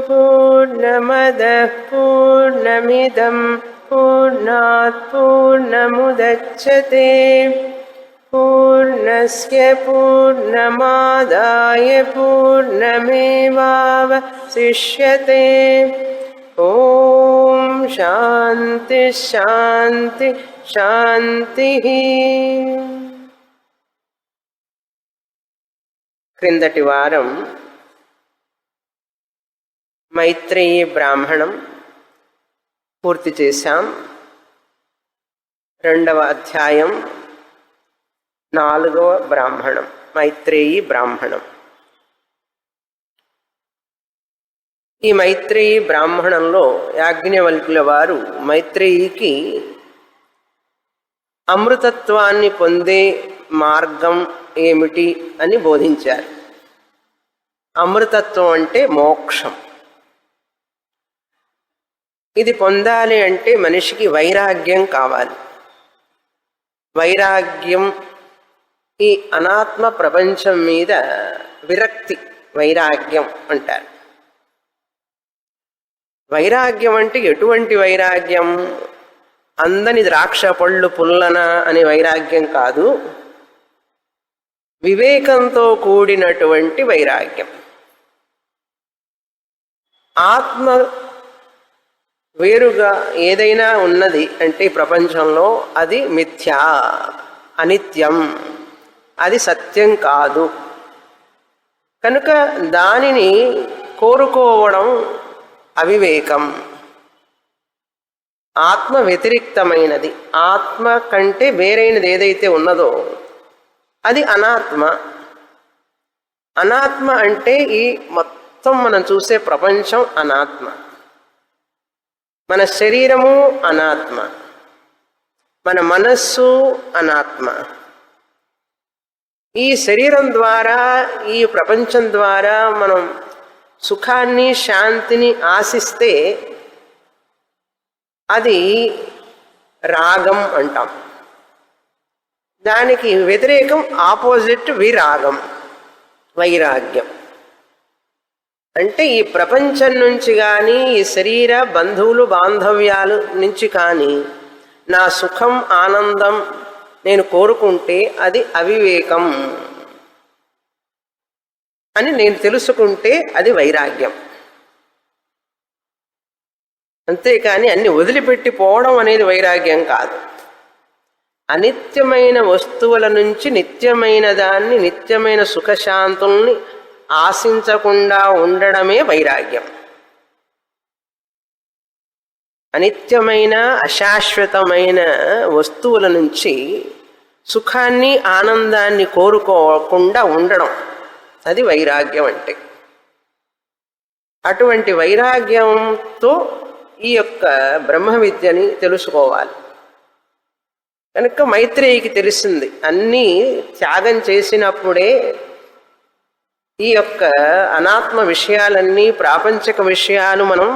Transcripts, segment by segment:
పూర్ణమదః పూర్ణమిదం పూర్ణాత్ పూర్ణముదచ్యతే పూర్ణస్య పూర్ణమాదాయ పూర్ణమేవావశిష్యతే. ఓం శాంతి శాంతి శాంతి. క్రిందటి వారం మైత్రేయీ బ్రాహ్మణం పూర్తి చేశాం. 2వ అధ్యాయం 4వ బ్రాహ్మణం మైత్రేయీ బ్రాహ్మణం. ఈ మైత్రేయీ బ్రాహ్మణంలో యాజ్ఞవల్కుల వారు మైత్రేయికి అమృతత్వాన్ని పొందే మార్గం ఏమిటి అని బోధించారు. అమృతత్వం అంటే మోక్షం. ఇది పొందాలి అంటే మనిషికి వైరాగ్యం కావాలి. వైరాగ్యం ఈ అనాత్మ ప్రపంచం మీద విరక్తి వైరాగ్యం అంటారు. వైరాగ్యం అంటే ఎటువంటి వైరాగ్యం? అందని ద్రాక్ష పళ్ళు పుల్లన అనే వైరాగ్యం కాదు, వివేకంతో కూడినటువంటి వైరాగ్యం. ఆత్మ వేరుగా ఏదైనా ఉన్నది అంటే ప్రపంచంలో అది మిథ్యా, అనిత్యం, అది సత్యం కాదు. కనుక దానిని కోరుకోవడం అవివేకం. ఆత్మ వ్యతిరిక్తమైనది, ఆత్మ కంటే వేరైనది ఏదైతే ఉన్నదో అది అనాత్మ. అనాత్మ అంటే ఈ మొత్తం మనం చూసే ప్రపంచం అనాత్మ. మన శరీరము అనాత్మ, మన మనస్సు అనాత్మ. ఈ శరీరం ద్వారా ఈ ప్రపంచం ద్వారా మనం సుఖాన్ని శాంతిని ఆశిస్తే అది రాగం అంటాం. దానికి వ్యతిరేకం ఆపోజిట్ విరాగం, వైరాగ్యం. అంటే ఈ ప్రపంచం నుంచి కానీ ఈ శరీర బంధువులు బాంధవ్యాల నుంచి కానీ నా సుఖం ఆనందం నేను కోరుకుంటే అది అవివేకం అని నేను తెలుసుకుంటే అది వైరాగ్యం. అంతేకాని అన్ని వదిలిపెట్టిపోవడం అనేది వైరాగ్యం కాదు. అనిత్యమైన వస్తువుల నుంచి నిత్యమైన దాన్ని, నిత్యమైన సుఖశాంతుల్ని ఆశించకుండా ఉండడమే వైరాగ్యం. అనిత్యమైన అశాశ్వతమైన వస్తువుల నుంచి సుఖాన్ని ఆనందాన్ని కోరుకోకుండా ఉండడం అది వైరాగ్యం అంటే. అటువంటి వైరాగ్యంతో ఈ యొక్క బ్రహ్మ విద్యని తెలుసుకోవాలి. కనుక మైత్రేయికి తెలిసింది అన్నీ త్యాగం చేసినప్పుడే ఈ యొక్క అనాత్మ విషయాలన్నీ, ప్రాపంచిక విషయాలు మనం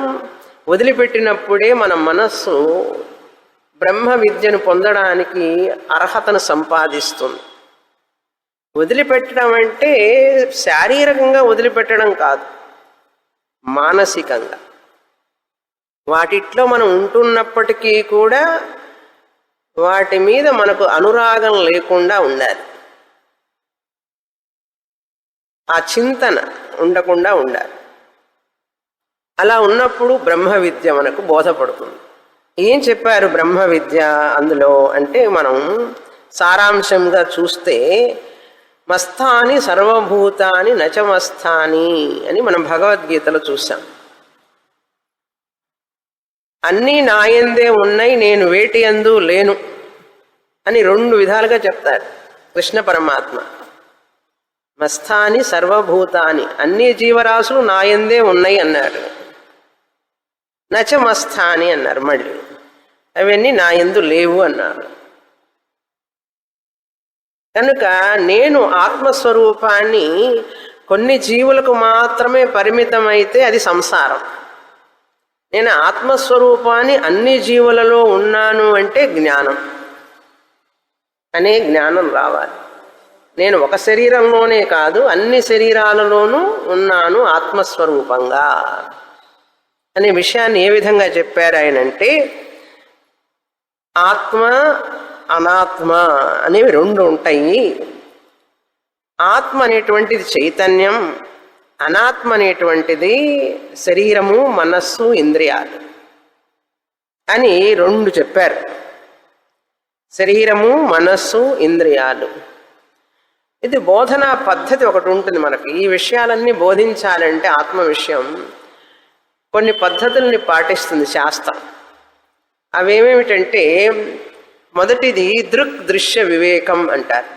వదిలిపెట్టినప్పుడే మన మనస్సు బ్రహ్మ విద్యను పొందడానికి అర్హతను సంపాదిస్తుంది. వదిలిపెట్టడం అంటే శారీరకంగా వదిలిపెట్టడం కాదు, మానసికంగా. వాటిట్లో మనం ఉంటున్నప్పటికీ కూడా వాటి మీద మనకు అనురాగం లేకుండా ఉండాలి. ఆ చింతన ఉండకుండా ఉండాలి. అలా ఉన్నప్పుడు బ్రహ్మ విద్య మనకు బోధపడుతుంది. ఏం చెప్పారు బ్రహ్మ విద్య అందులో అంటే మనం సారాంశంగా చూస్తే మస్తాని సర్వభూతాని నచమస్తాని అని మనం భగవద్గీతలో చూసాం. అన్నీ నాయందే ఉన్నాయి, నేను వేటి యందు లేను అని 2 విధాలుగా చెప్తాడు కృష్ణ పరమాత్మ. మస్తాని సర్వభూతాని, అన్ని జీవరాశులు నాయందే ఉన్నాయి అన్నారు. నచమస్తాని అన్నారు, మళ్ళీ అవన్నీ నాయందు లేవు అన్నారు. కనుక నేను ఆత్మస్వరూపాన్ని కొన్ని జీవులకు మాత్రమే పరిమితమైతే అది సంసారం. నేను ఆత్మస్వరూపాన్ని అన్ని జీవులలో ఉన్నాను అంటే జ్ఞానం అనే జ్ఞానం రావాలి. నేను ఒక శరీరంలోనే కాదు అన్ని శరీరాలలోనూ ఉన్నాను ఆత్మస్వరూపంగా అనే విషయాన్ని ఏ విధంగా చెప్పారు ఆయన అంటే, ఆత్మ అనాత్మ అనేవి రెండు ఉంటాయి. ఆత్మ అనేటువంటిది చైతన్యం, అనాత్మ అనేటువంటిది శరీరము, మనస్సు, ఇంద్రియాలు అని రెండు చెప్పారు. శరీరము, మనస్సు, ఇంద్రియాలు. ఇది బోధనా పద్ధతి ఒకటి ఉంటుంది మనకి. ఈ విషయాలన్నీ బోధించాలంటే ఆత్మ విషయం కొన్ని పద్ధతుల్ని పాటిస్తుంది శాస్త్రం. అవేమేమిటంటే, మొదటిది దృక్ దృశ్య వివేకం అంటారు.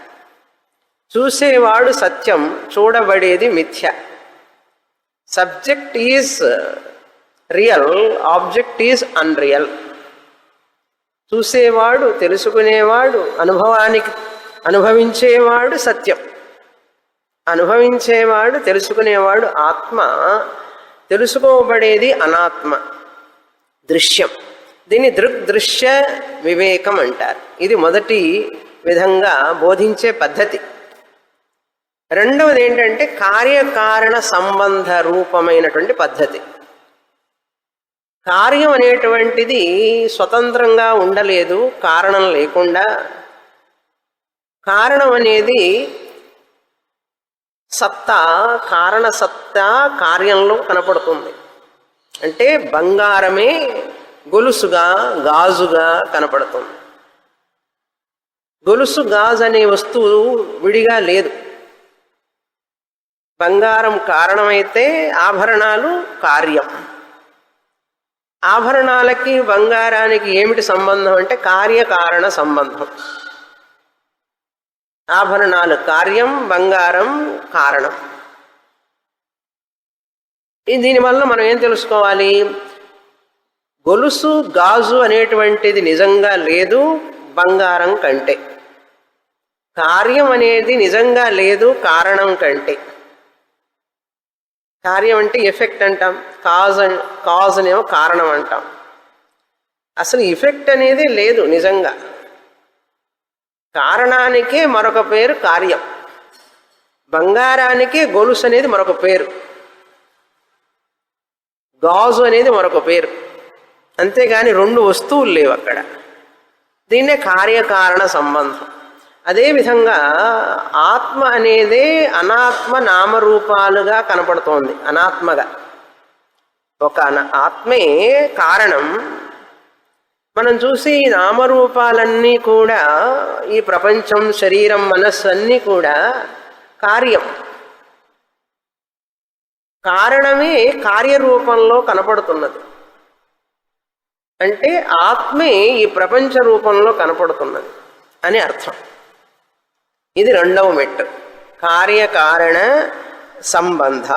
చూసేవాడు సత్యం, చూడబడేది మిథ్య. Subject is real, object is unreal. చూసేవాడు, తెలుసుకునేవాడు, అనుభవించేవాడు సత్యం, అనుభవించేవాడు, తెలుసుకునేవాడు ఆత్మ, తెలుసుకోబడేది అనాత్మ, దృశ్యం. దీన్ని దృగ్దృశ్య వివేకం అంటారు. ఇది మొదటి విధంగా బోధించే పద్ధతి. రెండవది ఏంటంటే కార్యకారణ సంబంధ రూపమైనటువంటి పద్ధతి. కార్యం అనేటువంటిది స్వతంత్రంగా ఉండలేదు, కారణం లేకుండా. కారణం అనేది సత్తా, కారణ సత్తా కార్యంలో కనపడుతుంది. అంటే బంగారమే గొలుసుగా, గాజుగా కనపడుతుంది. గొలుసు, గాజు అనే వస్తువు విడిగా లేదు. బంగారం కారణమైతే ఆభరణాలు కార్యం. ఆభరణాలకి బంగారానికి ఏమిటి సంబంధం అంటే కార్యకారణ సంబంధం. ఆభరణాలు కార్యం, బంగారం కారణం. దీనివల్ల మనం ఏం తెలుసుకోవాలి? గొలుసు, గాజు అనేటువంటిది నిజంగా లేదు బంగారం కంటే. కార్యం అనేది నిజంగా లేదు కారణం కంటే. కార్యం అంటే ఎఫెక్ట్ అంటాం, కాజ్ అనేమో కారణం అంటాం. అసలు ఎఫెక్ట్ అనేది లేదు నిజంగా. కారణానికే మరొక పేరు కార్యం, బంగారానికే గొలుసు అనేది మరొక పేరు, గాజు అనేది మరొక పేరు. అంతేగాని రెండు వస్తువులు లేవు అక్కడ. దీన్నే కార్యకారణ సంబంధం. అదేవిధంగా ఆత్మ అనేదే అనాత్మ నామరూపాలుగా కనపడుతోంది. అనాత్మగా ఒక ఆత్మే కారణం. మనం చూసి నామరూపాలన్నీ కూడా, ఈ ప్రపంచం, శరీరం, మనస్సు అన్నీ కూడా కార్యం. కారణమే కార్యరూపంలో కనపడుతున్నది. అంటే ఆత్మే ఈ ప్రపంచ రూపంలో కనపడుతున్నది అని అర్థం. ఇది రెండవ మెట్టు, కార్యకారణ సంబంధ.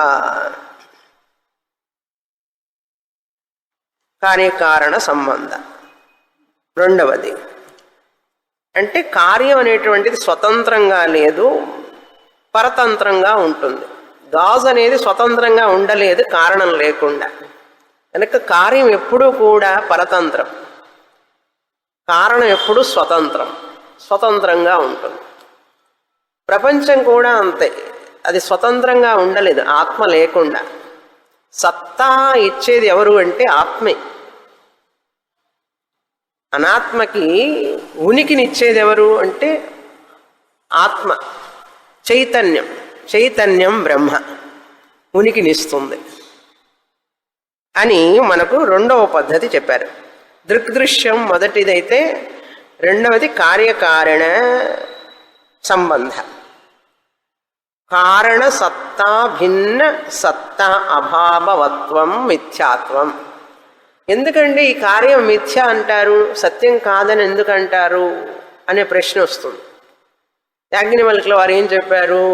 కార్యకారణ సంబంధ రెండవది. అంటే కార్యం అనేటువంటిది స్వతంత్రంగా లేదు, పరతంత్రంగా ఉంటుంది. గాజు అనేది స్వతంత్రంగా ఉండలేదు కారణం లేకుండా. కనుక కార్యం ఎప్పుడూ కూడా పరతంత్రం, కారణం ఎప్పుడూ స్వతంత్రంగా ఉంటుంది. ప్రపంచం కూడా అంతే, అది స్వతంత్రంగా ఉండలేదు ఆత్మ లేకుండా. సత్తా ఇచ్చేది ఎవరు అంటే ఆత్మే. అనాత్మకి ఉనికినిచ్చేది ఎవరు అంటే ఆత్మ, చైతన్యం. చైతన్యం బ్రహ్మ ఉనికినిస్తుంది అని మనకు రెండవ పద్ధతి చెప్పారు. దృగ్దృశ్యం మొదటిదైతే, రెండవది కార్యకారణ సంబంధ. కారణ సత్తా భిన్న సత్తా అభావవత్వం మిథ్యాత్వం. ఎందుకంటే ఈ కార్యం మిథ్య అంటారు, సత్యం కాదని ఎందుకంటారు అనే ప్రశ్న వస్తుంది. యాజ్ఞవల్కుల వారు ఏం చెప్పారు?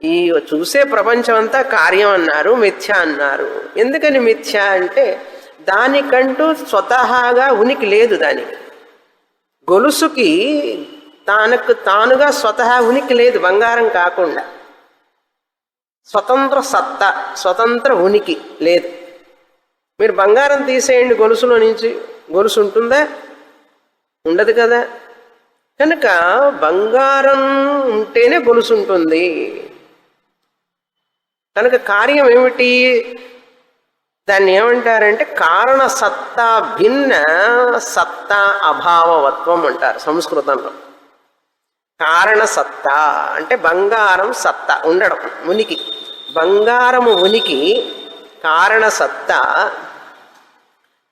ఈ చూసే ప్రపంచం అంతా కార్యం అన్నారు, మిథ్య అన్నారు. ఎందుకని మిథ్య అంటే దానికంటూ స్వతహాగా ఉనికి లేదు. దానికి గొలుసుకి తానుగా స్వతహా ఉనికి లేదు, బంగారం కాకుండా. స్వతంత్ర సత్తా, స్వతంత్ర ఉనికి లేదు. మీరు బంగారం తీసేయండి గొలుసులో నుంచి, గొలుసు ఉంటుందా? ఉండదు కదా. కనుక బంగారం ఉంటేనే గొలుసు ఉంటుంది. కనుక కార్యం ఏమిటి? దాన్ని ఏమంటారంటే కారణసత్తా భిన్న సత్తా అభావవత్వం అంటారు సంస్కృతంలో. కారణసత్తా అంటే బంగారం సత్తా ఉండడం, ఉనికి. బంగారము ఉనికి కారణసత్తా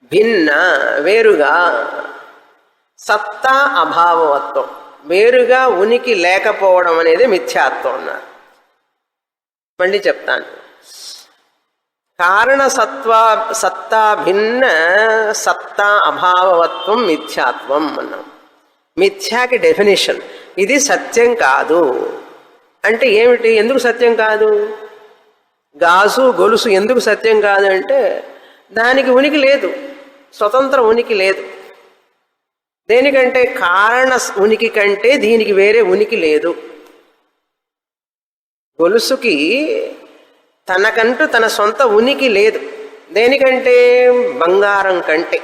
భిన్న వేరుగా, సత్తా అభావవత్వం వేరుగా ఉనికి లేకపోవడం అనేది మిథ్యాత్వం అన్నారు. మళ్ళీ చెప్తాను. సత్తా భిన్న సత్తా అభావవత్వం మిథ్యాత్వం అన్నాం. మిథ్యాకి డెఫినేషన్ ఇది సత్యం కాదు అంటే ఏమిటి? ఎందుకు సత్యం కాదు? గాజు గొలుసు ఎందుకు సత్యం కాదు అంటే దానికి ఉనికి లేదు, స్వతంత్ర ఉనికి లేదు. దేనికంటే కారణ ఉనికి కంటే దీనికి వేరే ఉనికి లేదు. గొలుసుకి తనకంటూ తన సొంత ఉనికి లేదు. దేనికంటే? బంగారం కంటే.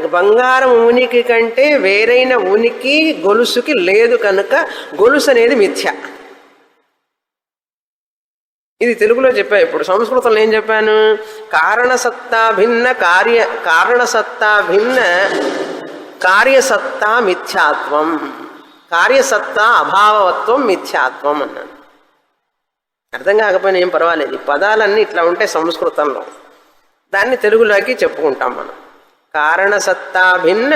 బంగారం ఉనికి కంటే వేరైన ఉనికి గొలుసుకి లేదు కనుక గొలుసు అనేది మిథ్య. ఇది తెలుగులో చెప్పా. ఇప్పుడు సంస్కృతంలో ఏం చెప్పాను? కారణసత్తా భిన్న కారణసత్తా భిన్న కార్యసత్తా మిథ్యాత్వం, కార్యసత్తా అభావవత్వం మిథ్యాత్వం అన్నాను. అర్థం కాకపోయినా ఏం పర్వాలేదు. ఈ పదాలన్నీ ఇట్లా ఉంటాయి సంస్కృతంలో, దాన్ని తెలుగులోకి చెప్పుకుంటాం మనం. కారణసత్తా భిన్న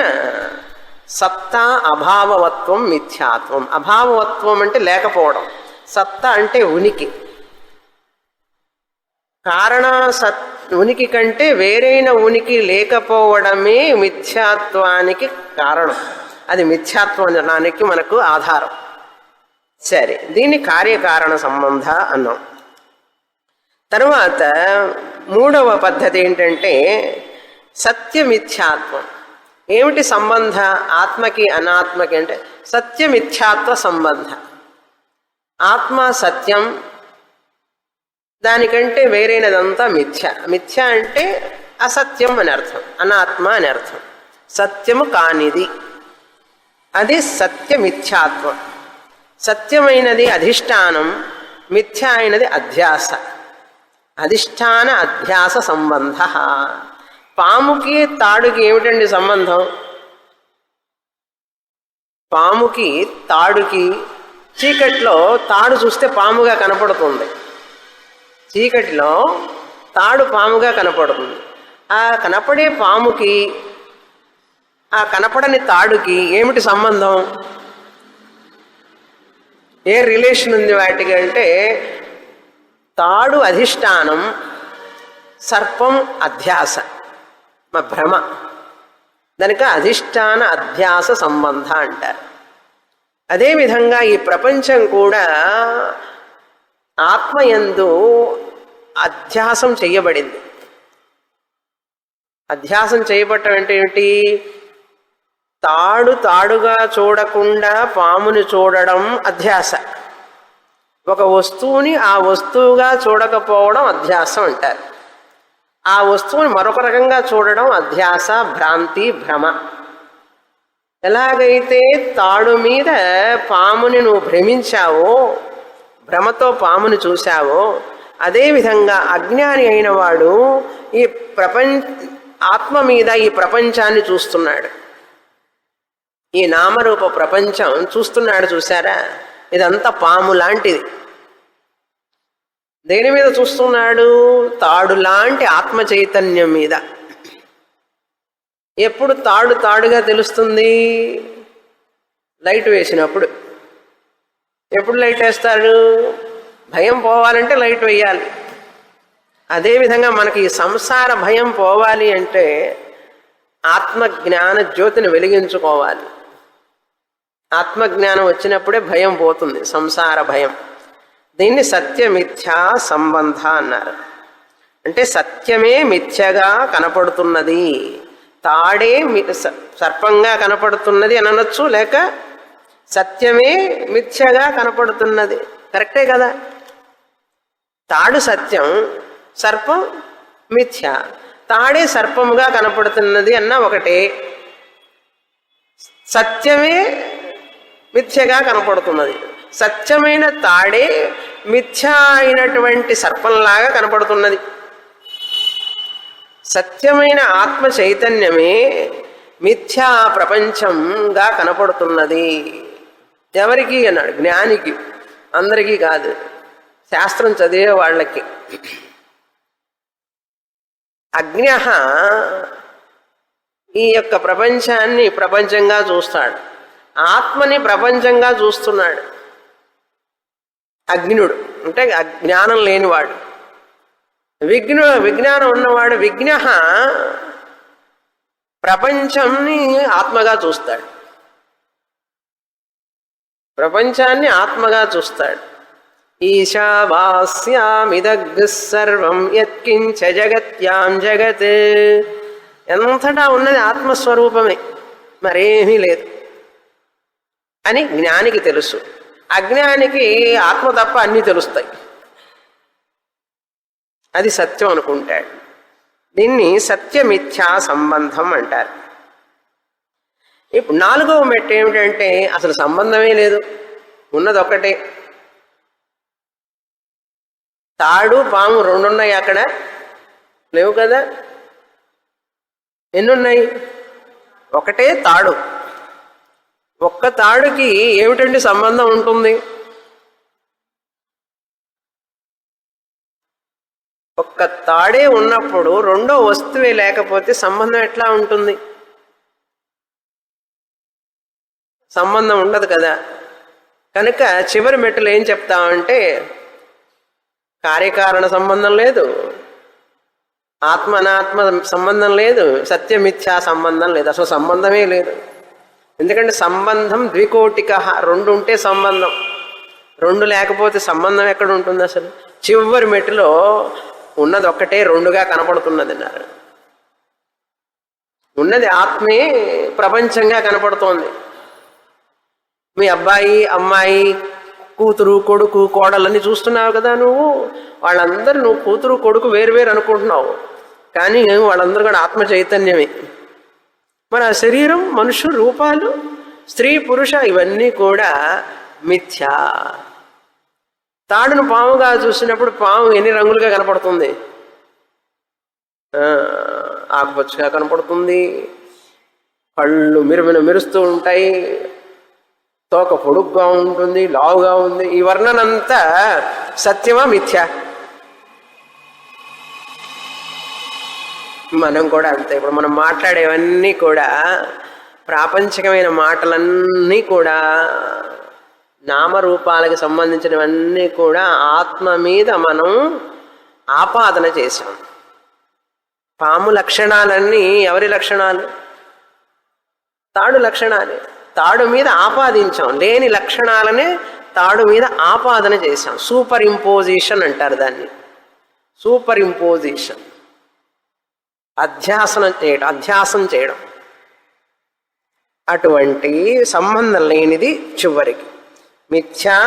సత్తా అభావవత్వం మిథ్యాత్వం. అభావవత్వం అంటే లేకపోవడం, సత్తా అంటే ఉనికి. ఉనికి కంటే వేరైన ఉనికి లేకపోవడమే మిథ్యాత్వానికి కారణం. అది మిథ్యాత్వం అనడానికి మనకు ఆధారం. సరే, దీన్ని కార్యకారణ సంబంధ అన్నాం. తరువాత మూడవ పద్ధతి ఏంటంటే సత్యమిథ్యాత్వం. ఏమిటి సంబంధ ఆత్మకి అనాత్మకి అంటే? సత్యమిథ్యాత్వ సంబంధ. ఆత్మ సత్యం, దానికంటే వేరైనదంతా మిథ్య. మిథ్య అంటే అసత్యం అని అర్థం, అనాత్మ అని అర్థం, సత్యము కానిది. అది సత్యమిథ్యాత్వం. సత్యమైనది అధిష్టానం, మిథ్య అయినది అధ్యాస. అధిష్టాన అధ్యాస సంబంధ. పాముకి తాడుకి ఏమిటండి సంబంధం? పాముకి తాడుకి, చీకట్లో తాడు చూస్తే పాముగా కనపడుతుంది, చీకటిలో తాడు పాముగా కనపడుతుంది. ఆ కనపడే పాముకి ఆ కనపడని తాడుకి ఏమిటి సంబంధం? ఏ రిలేషన్ ఉంది వాటికి అంటే తాడు అధిష్టానం, సర్పం అధ్యాస, మా భ్రమ. దానిక అధిష్టాన అధ్యాస సంబంధ అంటారు. అదేవిధంగా ఈ ప్రపంచం కూడా ఆత్మయందు అధ్యాసం చేయబడింది. అధ్యాసం చేయబట్టం అంటే ఏమిటి? తాడు తాడుగా చూడకుండా పాముని చూడడం అధ్యాస. ఒక వస్తువుని ఆ వస్తువుగా చూడకపోవడం అధ్యాసం అంటారు. ఆ వస్తువుని మరొక రకంగా చూడడం అధ్యాస, భ్రాంతి, భ్రమ. ఎలాగైతే తాడు మీద పాముని నువ్వు భ్రమించావో, భ్రమతో పాముని చూశావో, అదేవిధంగా అజ్ఞాని అయిన వాడు ఈ ఆత్మ మీద ఈ ప్రపంచాన్ని చూస్తున్నాడు. ఈ నామరూప ప్రపంచం చూస్తున్నాడు. చూసారా? ఇదంతా పాము లాంటిది. దేని మీద చూస్తున్నాడు? తాడు లాంటి ఆత్మ చైతన్యం మీద. ఎప్పుడు తాడు తాడుగా తెలుస్తుంది? లైట్ వేసినప్పుడు. ఎప్పుడు లైట్ వేస్తాడు? భయం పోవాలంటే లైట్ వేయాలి. అదేవిధంగా మనకి ఈ సంసార భయం పోవాలి అంటే ఆత్మజ్ఞాన జ్యోతిని వెలిగించుకోవాలి. ఆత్మజ్ఞానం వచ్చినప్పుడే భయం పోతుంది, సంసార భయం. దీన్ని సత్యమిథ్యా సంబంధ అన్నారు. అంటే సత్యమే మిథ్యగా కనపడుతున్నది, తాడే సర్పంగా కనపడుతున్నది అని అనొచ్చు, లేక సత్యమే మిథ్యగా కనపడుతున్నది. కరెక్టే కదా? తాడు సత్యం, సర్పం మిథ్య. తాడే సర్పముగా కనపడుతున్నది అన్న ఒకటే, సత్యమే మిథ్యగా కనపడుతున్నది. సత్యమైన తాడే మిథ్యా అయినటువంటి సర్పంలాగా కనపడుతున్నది. సత్యమైన ఆత్మ చైతన్యమే మిథ్యా ప్రపంచంగా కనపడుతున్నది. ఎవరికి అన్నాడు? జ్ఞానికి, అందరికీ కాదు, శాస్త్రం చదివే వాళ్ళకి. అజ్ఞ ఈ యొక్క ప్రపంచాన్ని ప్రపంచంగా చూస్తాడు, ఆత్మని ప్రపంచంగా చూస్తున్నాడు. అజ్ఞుడు అంటే జ్ఞానం లేనివాడు. విజ్ఞానం ఉన్నవాడు విజ్ఞ ప్రపంచాన్ని ఆత్మగా చూస్తాడు, ప్రపంచాన్ని ఆత్మగా చూస్తాడు. ఈశావాస్యామిదగ్ః సర్వం యత్కించ జగత్యాం జగత్. ఎంతటా ఉన్నది ఆత్మస్వరూపమే, మరేమీ లేదు అని జ్ఞానికి తెలుసు. అజ్ఞానికి ఆత్మ తప్ప అన్నీ తెలుస్తాయి. అది సత్యం అనుకుంటాడు. దీన్ని సత్యమిథ్యా సంబంధం అంటారు. ఇప్పుడు 4వ మెట్టు ఏమిటంటే అసలు సంబంధమే లేదు, ఉన్నది ఒకటే. తాడు పాము 2 ఉన్నాయి, అక్కడ లేవు కదా. ఎన్నున్నాయి? ఒకటే తాడు. ఒక్క తాడుకి ఏమిటండి సంబంధం ఉంటుంది? ఒక్క తాడే ఉన్నప్పుడు రెండో వస్తువే లేకపోతే సంబంధం ఎట్లా ఉంటుంది? సంబంధం ఉండదు కదా. కనుక చివరి మెట్టులు ఏం చెప్తామంటే కార్యకారణ సంబంధం లేదు, ఆత్మ అనాత్మ సంబంధం లేదు, సత్యమిథ్యా సంబంధం లేదు, అసలు సంబంధమే లేదు. ఎందుకంటే సంబంధం ద్వికోటిక, 2 ఉంటే సంబంధం, 2 లేకపోతే సంబంధం ఎక్కడ ఉంటుంది అసలు? చివరి మెట్టులో ఉన్నది ఒక్కటే 2గా కనపడుతున్నది అన్నారు. ఉన్నది ఆత్మే ప్రపంచంగా కనపడుతోంది. మీ అబ్బాయి అమ్మాయి కూతురు కొడుకు కోడలని చూస్తున్నావు కదా నువ్వు, వాళ్ళందరూ నువ్వు కూతురు కొడుకు వేరు అనుకుంటున్నావు, కానీ వాళ్ళందరూ కూడా ఆత్మ చైతన్యమే. మరి ఆ శరీరం, మనుషులు, రూపాలు, స్త్రీ పురుష ఇవన్నీ కూడా మిథ్యా. తాడును పాముగా చూసినప్పుడు పాము ఎన్ని రంగులుగా కనపడుతుంది? ఆకుపచ్చగా కనపడుతుంది, కళ్ళు మెరుస్తూ ఉంటాయి, తోక పొడుగ్గా ఉంటుంది, లావుగా ఉంది. ఈ వర్ణనంతా సత్యమా మిథ్యా? మనం కూడా అంతే. ఇప్పుడు మనం మాట్లాడేవన్నీ కూడా ప్రాపంచికమైన మాటలన్నీ కూడా నామరూపాలకు సంబంధించినవన్నీ కూడా ఆత్మ మీద మనం ఆపాదన చేశాం. పాము లక్షణాలన్నీ ఎవరి లక్షణాలు? తాడు లక్షణాలే. తాడు మీద ఆపాదించాం, లేని లక్షణాలనే తాడు మీద ఆపాదన చేశాం. సూపర్ ఇంపోజిషన్ అంటారు దాన్ని, సూపర్ ఇంపోజిషన్. అధ్యాసం చేయడం. అటువంటి సంబంధం లేనిది చివరికి మిథ్యా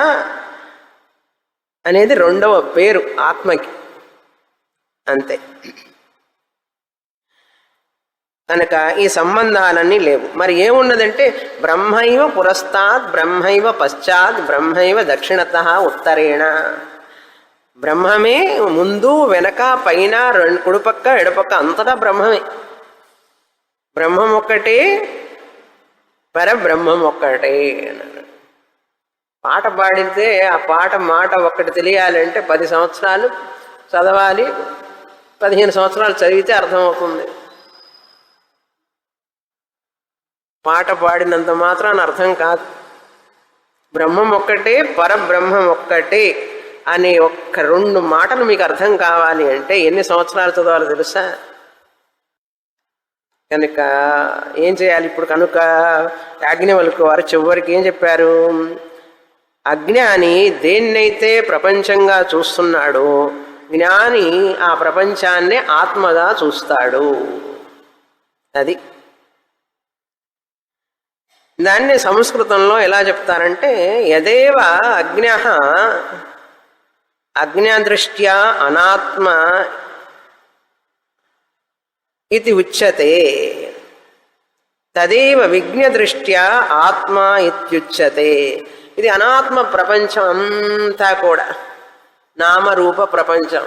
అనేది 2వ పేరు ఆత్మకి, అంతే. కనుక ఈ సంబంధాలన్నీ లేవు. మరి ఏమున్నదంటే బ్రహ్మైవ పురస్తాద్ బ్రహ్మైవ పశ్చాత్ బ్రహ్మైవ దక్షిణత ఉత్తరేణ. బ్రహ్మమే ముందు వెనక పైన, కుడిపక్క ఎడపక్క అంతటా బ్రహ్మమే. బ్రహ్మం ఒక్కటే, పరబ్రహ్మం ఒక్కటే అన్నారు. పాట పాడితే ఆ పాట మాట ఒక్కటి తెలియాలంటే 10 సంవత్సరాలు చదవాలి, 15 సంవత్సరాలు చదివితే అర్థమవుతుంది. పాట పాడినంత మాత్రాన అర్థం కాదు. బ్రహ్మం ఒక్కటే, పరబ్రహ్మం ఒక్కటే అనే 2 మాటలు మీకు అర్థం కావాలి అంటే ఎన్ని సంవత్సరాలు చదవాలో తెలుసా? కనుక ఏం చేయాలి ఇప్పుడు? కనుక యాజ్ఞవల్క్య వారు చివరికి ఏం చెప్పారు? అజ్ఞాని దేన్నైతే ప్రపంచంగా చూస్తున్నాడో జ్ఞాని ఆ ప్రపంచాన్నే ఆత్మగా చూస్తాడు. అది దాన్ని సంస్కృతంలో ఎలా చెప్తారంటే యదేవ అజ్ఞః అజ్ఞాదృష్ట్యా అనాత్మ ఇది ఉచ్యతే తదేవ విజ్ఞదృష్ట్యా ఆత్మ ఇత్యుచ్యతే. ఇది అనాత్మ ప్రపంచం అంతా కూడా నామరూప ప్రపంచం.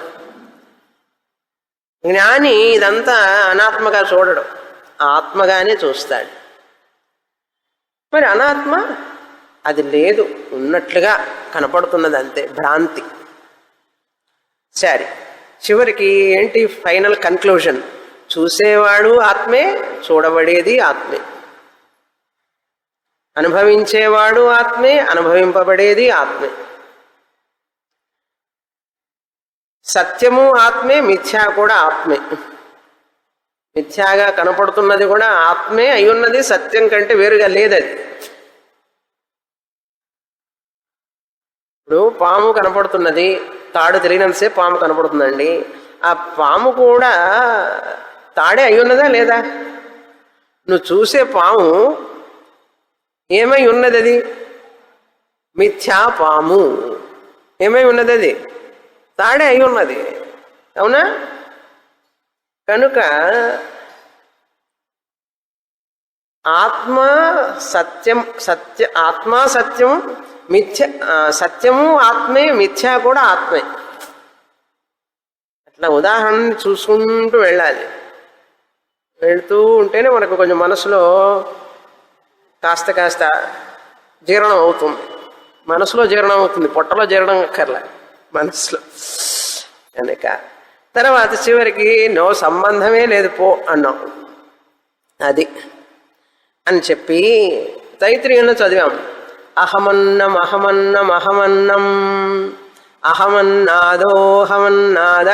జ్ఞాని ఇదంతా అనాత్మగా చూడడు, ఆత్మగానే చూస్తాడు. మరి అనాత్మ అది లేదు, ఉన్నట్లుగా కనపడుతున్నది అంతే, భ్రాంతి. సరే, చివరికి ఏంటి ఫైనల్ కన్క్లూజన్? చూసేవాడు ఆత్మే, చూడబడేది ఆత్మే. అనుభవించేవాడు ఆత్మే, అనుభవింపబడేది ఆత్మే. సత్యము ఆత్మే, మిథ్యా కూడా ఆత్మే. మిథ్యాగా కనపడుతున్నది కూడా ఆత్మే అయ్యున్నది, సత్యం కంటే వేరుగా లేదది. ఇప్పుడు పాము కనపడుతున్నది, తాడు తెలియనంతసేపు పాము కనపడుతుందండి. ఆ పాము కూడా తాడే అయ్యున్నదా లేదా? నువ్వు చూసే పాము ఏమై ఉన్నది? అది మిథ్యా పాము. ఏమై ఉన్నది? అది తాడే అయి ఉన్నది, అవునా? కనుక ఆత్మ సత్యం, ఆత్మ సత్యం, మిథ్య సత్యము ఆత్మే, మిథ్యా కూడా ఆత్మే. అట్లా ఉదాహరణ చూసుకుంటూ వెళ్ళాలి. వెళ్తూ ఉంటేనే మనకు కొంచెం మనసులో కాస్త కాస్త జీర్ణం అవుతుంది. మనసులో జీర్ణం అవుతుంది, పొట్టలో జీర్ణం అక్కర్లే, మనసులో. కనుక తర్వాత చివరికి నో సంబంధమే లేదు పో అన్నాం. అది అని చెప్పి తైత్రీయంలో చదివాం. అహమన్నం అహమన్నం అహమన్నం అహమన్నాదోహమన్నాద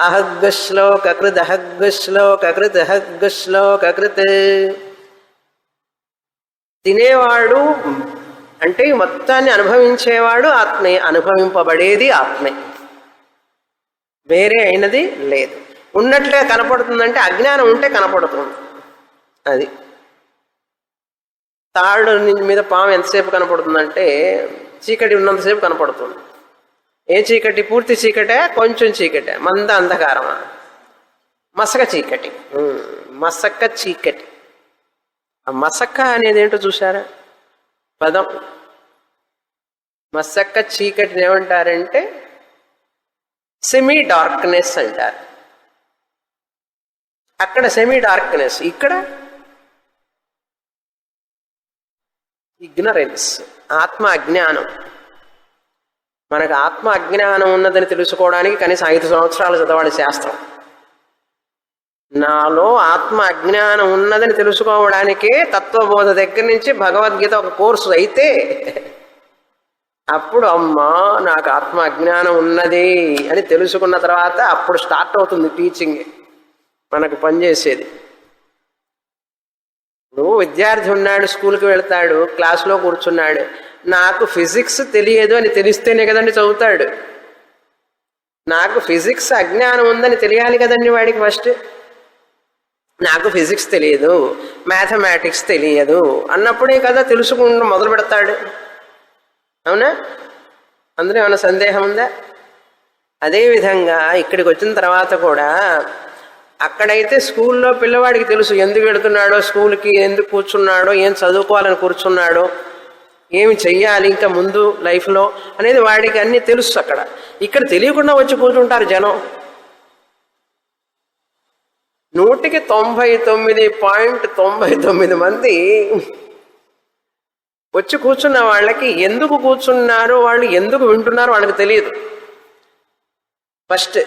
అహగ్శ్లోకృత్ అహగ్శ్లోకృత్ అహగ్శ్లోకృత్. తినేవాడు అంటే మొత్తాన్ని అనుభవించేవాడు ఆత్మే, అనుభవింపబడేది ఆత్మే, వేరే అయినది లేదు. ఉన్నట్లే కనపడుతుందంటే అజ్ఞానం ఉంటే కనపడుతుంది. అది తాడు మీద పాము ఎంతసేపు కనపడుతుందంటే చీకటి ఉన్నంతసేపు కనపడుతుంది. ఏ చీకటి? పూర్తి చీకటే, కొంచెం చీకటే, మంద అంధకారమా? మసక చీకటి, మసక్క చీకటి. ఆ మసక్క అనేది ఏంటో చూసారా పదం? మసక్క చీకటిని ఏమంటారంటే సెమీ డార్క్నెస్ అంటారు. అక్కడ సెమీ డార్క్నెస్, ఇక్కడ ఇగ్నరెన్స్, ఆత్మ అజ్ఞానం. మనకు ఆత్మ అజ్ఞానం ఉన్నదని తెలుసుకోవడానికి కనీసం 5 సంవత్సరాలు చదవాలి శాస్త్రం. నాలో ఆత్మ అజ్ఞానం ఉన్నదని తెలుసుకోవడానికే తత్వబోధ దగ్గర నుంచి భగవద్గీత ఒక కోర్సు అయితే అప్పుడు అమ్మా నాకు ఆత్మ అజ్ఞానం ఉన్నది అని తెలుసుకున్న తర్వాత అప్పుడు స్టార్ట్ అవుతుంది టీచింగ్ మనకు పనిచేసేది. నువ్వు విద్యార్థి ఉన్నాడు, స్కూల్కి వెళ్తాడు, క్లాస్లో కూర్చున్నాడు, నాకు ఫిజిక్స్ తెలియదు అని తెలిస్తేనే కదండి చదువుతాడు. నాకు ఫిజిక్స్ అజ్ఞానం ఉందని తెలియాలి కదండి వాడికి ఫస్ట్. నాకు ఫిజిక్స్ తెలియదు, మ్యాథమెటిక్స్ తెలియదు అన్నప్పుడే కదా తెలుసుకుంటూ మొదలు పెడతాడు, అవునా? అందులో ఏమైనా సందేహం ఉందా? అదేవిధంగా ఇక్కడికి వచ్చిన తర్వాత కూడా అక్కడైతే స్కూల్లో పిల్లవాడికి తెలుసు ఎందుకు వెళుతున్నాడో, స్కూల్కి ఎందుకు కూర్చున్నాడో, ఏం చదువుకోవాలని కూర్చున్నాడో, ఏమి చెయ్యాలి ఇంకా ముందు లైఫ్లో అనేది వాడికి అన్నీ తెలుసు. అక్కడ ఇక్కడ తెలియకుండా వచ్చి కూర్చుంటారు జనం. 99.99 మంది వచ్చి కూర్చున్న వాళ్ళకి ఎందుకు కూర్చున్నారో, వాళ్ళు ఎందుకు వింటున్నారో వాళ్ళకి తెలియదు. ఫస్ట్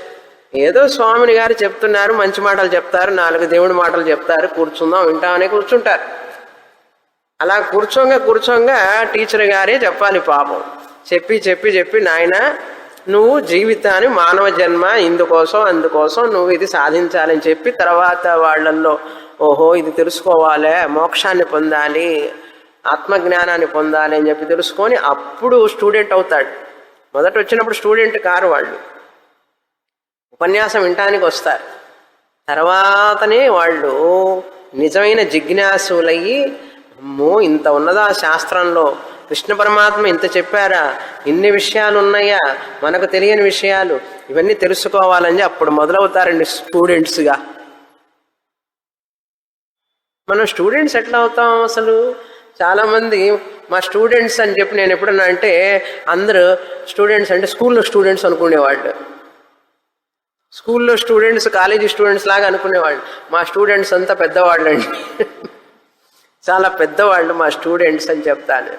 ఏదో స్వామిని గారు చెప్తున్నారు, మంచి మాటలు చెప్తారు, 4 దేవుడి మాటలు చెప్తారు, కూర్చుందాం వింటామని కూర్చుంటారు. అలా కూర్చోంగా టీచర్ గారే చెప్పాలి పాపం. చెప్పి చెప్పి చెప్పి నాయన నువ్వు జీవితాన్ని, మానవ జన్మ ఇందుకోసం అందుకోసం నువ్వు ఇది సాధించాలని చెప్పి తర్వాత వాళ్ళల్లో ఓహో ఇది తెలుసుకోవాలి, మోక్షాన్ని పొందాలి, ఆత్మజ్ఞానాన్ని పొందాలి అని చెప్పి తెలుసుకొని అప్పుడు స్టూడెంట్ అవుతాడు. మొదట వచ్చినప్పుడు స్టూడెంట్ కారు, వాళ్ళు ఉపన్యాసం వినటానికి వస్తారు. తర్వాతనే వాళ్ళు నిజమైన జిజ్ఞాసులయ్యి అమ్మో ఇంత ఉన్నదా శాస్త్రంలో, కృష్ణ పరమాత్మ ఇంత చెప్పారా, ఇన్ని విషయాలు ఉన్నాయా, మనకు తెలియని విషయాలు, ఇవన్నీ తెలుసుకోవాలని అప్పుడు మొదలవుతారండి స్టూడెంట్స్గా. మనం స్టూడెంట్స్ ఎట్లా అవుతాం అసలు? చాలామంది మా స్టూడెంట్స్ అని చెప్పి నేను ఎప్పుడన్నా అంటే అందరూ స్టూడెంట్స్ అంటే స్కూల్లో స్టూడెంట్స్ అనుకునేవాళ్ళు. స్కూల్లో స్టూడెంట్స్ కాలేజీ స్టూడెంట్స్ లాగా అనుకునేవాళ్ళు. మా స్టూడెంట్స్ అంతా పెద్దవాళ్ళు అండి, చాలా పెద్దవాళ్ళు మా స్టూడెంట్స్ అని చెప్తాను.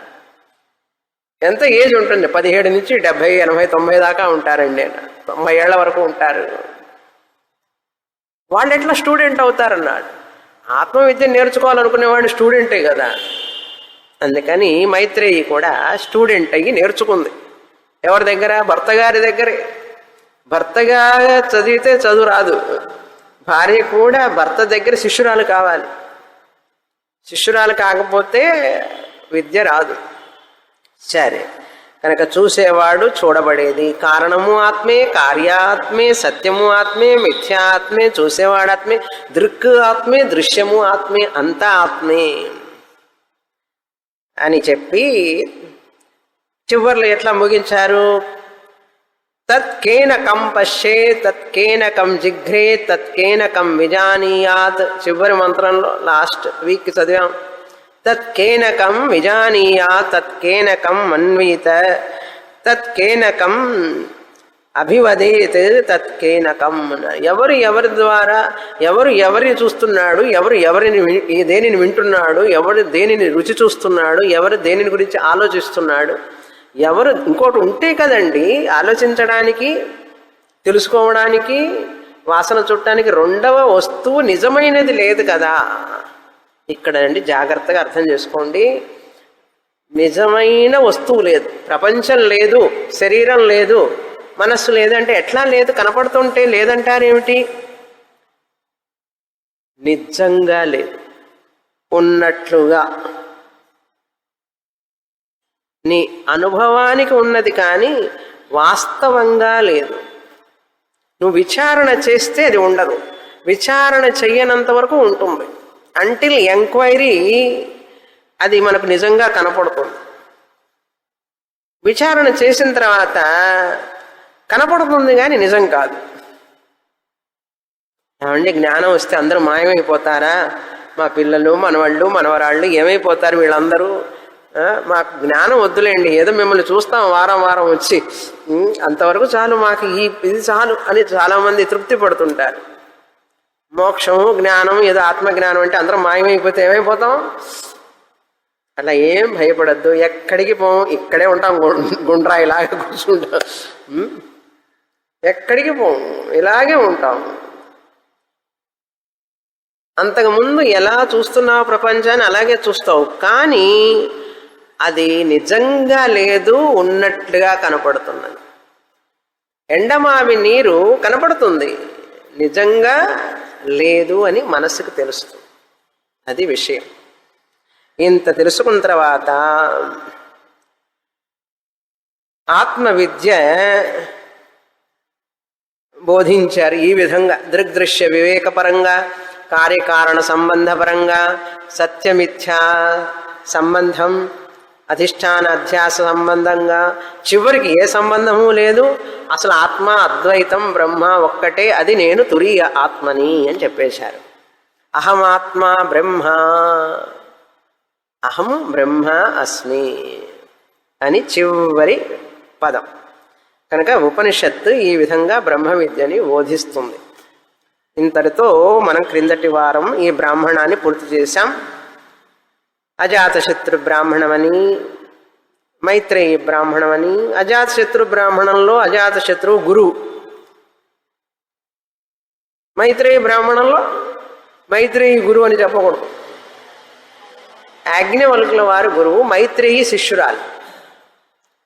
ఎంత ఏజ్ ఉంటుంది? 17 నుంచి 70, 80, 90 దాకా ఉంటారండి. 90 ఏళ్ల వరకు ఉంటారు. వాళ్ళు ఎట్లా స్టూడెంట్ అవుతారన్నాడు. ఆత్మవిద్య నేర్చుకోవాలనుకునేవాడు స్టూడెంటే కదా. అందుకని మైత్రేయి కూడా స్టూడెంట్ అయ్యి నేర్చుకుంది. ఎవరి దగ్గర? భర్త గారి దగ్గరే. భర్తగా చదివితే చదువు రాదు. భార్య కూడా భర్త దగ్గర శిష్యురాలు కావాలి. శిష్యురాలు కాకపోతే విద్య రాదు. సరే, కనుక చూసేవాడు చూడబడేది. కారణము ఆత్మే, కార్యాత్మే, సత్యము ఆత్మే, మిథ్యాత్మే, చూసేవాడాత్మే, దృక్ ఆత్మే, దృశ్యము ఆత్మే, అంతా ఆత్మే అని చెప్పి చివర్లు ఎట్లా ముగించారు? తత్కేనకం పశ్యే, తత్కేనకం జిఘ్రే, తత్కేనకం విజానీయాత్. చివరి మంత్రంలో లాస్ట్ వీక్ చదివాం. తత్కేనకం విజానీయాత్, తత్కేనకం మన్వీత, తత్కేనకం అభివదేత్, తత్కేనకం. ఎవరు ఎవరి ద్వారా, ఎవరు ఎవరిని చూస్తున్నాడు, ఎవరు ఎవరిని దేనిని వింటున్నాడు, ఎవరు దేనిని రుచి చూస్తున్నాడు, ఎవరు దేనిని గురించి ఆలోచిస్తున్నాడు, ఎవరు ఇంకోటి ఉంటే కదండి ఆలోచించడానికి, తెలుసుకోవడానికి, వాసన చుట్టానికి. రెండవ వస్తువు నిజమైనది లేదు కదా. ఇక్కడ అండి జాగ్రత్తగా అర్థం చేసుకోండి. నిజమైన వస్తువు లేదు, ప్రపంచం లేదు, శరీరం లేదు, మనస్సు లేదంటే ఎట్లా లేదు? కనపడుతుంటే లేదంటారేమిటి? నిజంగా లేదు, ఉన్నట్లుగా నీ అనుభవానికి ఉన్నది కానీ వాస్తవంగా లేదు. నువ్వు విచారణ చేస్తే అది ఉండదు, విచారణ చెయ్యనంత వరకు ఉంటుంది. అంటిల్ ఎంక్వైరీ అది మనకు నిజంగా కనపడుతుంది. విచారణ చేసిన తర్వాత కనపడుతుంది కానీ నిజం కాదు. ఏమండి జ్ఞానం వస్తే అందరూ మాయమైపోతారా? మా పిల్లలు, మనవాళ్ళు, మనవరాళ్ళు ఏమైపోతారు వీళ్ళందరూ? మాకు జ్ఞానం వద్దులేండి, ఏదో మిమ్మల్ని చూస్తాం వారం వారం వచ్చి, అంతవరకు చాలు, మాకు ఇది చాలు అని చాలామంది తృప్తి పడుతుంటారు. మోక్షము, జ్ఞానం, ఏదో ఆత్మజ్ఞానం అంటే అందరం మాయమైపోతే ఏమైపోతాం? అలా ఏం భయపడద్దు, ఎక్కడికి పోం, ఇక్కడే ఉంటాం, గుండ్రాయిలాగా కూర్చుంటాం, ఎక్కడికి పోం, ఇలాగే ఉంటాం. అంతకుముందు ఎలా చూస్తున్నావు ప్రపంచాన్ని అలాగే చూస్తావు, కానీ అది నిజంగా లేదు, ఉన్నట్లుగా కనపడుతున్నది. ఎండమావి నీరు కనపడుతుంది, నిజంగా లేదు అని మనసుకు తెలుస్తుంది. అది విషయం. ఇంత తెలుసుకున్న తర్వాత ఆత్మవిద్య బోధించారు. ఈ విధంగా దృగ్దృశ్య వివేకపరంగా, కార్యకారణ సంబంధపరంగా, సత్యమిథ్యా సంబంధం, అధిష్టాన అధ్యాస సంబంధంగా, చివరికి ఏ సంబంధము లేదు, అసలు ఆత్మ అద్వైతం, బ్రహ్మ ఒక్కటే, అది నేను తురీయ ఆత్మని అని చెప్పేశారు. అహమాత్మ బ్రహ్మ, అహం బ్రహ్మ అస్మి అని చివరి పదం. కనుక ఉపనిషత్తు ఈ విధంగా బ్రహ్మ విద్యని బోధిస్తుంది. ఇంతటితో మనం క్రిందటి వారం ఈ బ్రాహ్మణాన్ని పూర్తి చేశాం. అజాతశత్రు బ్రాహ్మణమని, మైత్రేయి బ్రాహ్మణమని. అజాతశత్రు బ్రాహ్మణంలో అజాతశత్రువు గురువు, మైత్రేయి బ్రాహ్మణంలో మైత్రేయి గురువు అని చెప్పకూడదు. యాజ్ఞవల్కుల వారు గురువు, మైత్రేయి శిష్యురాలు.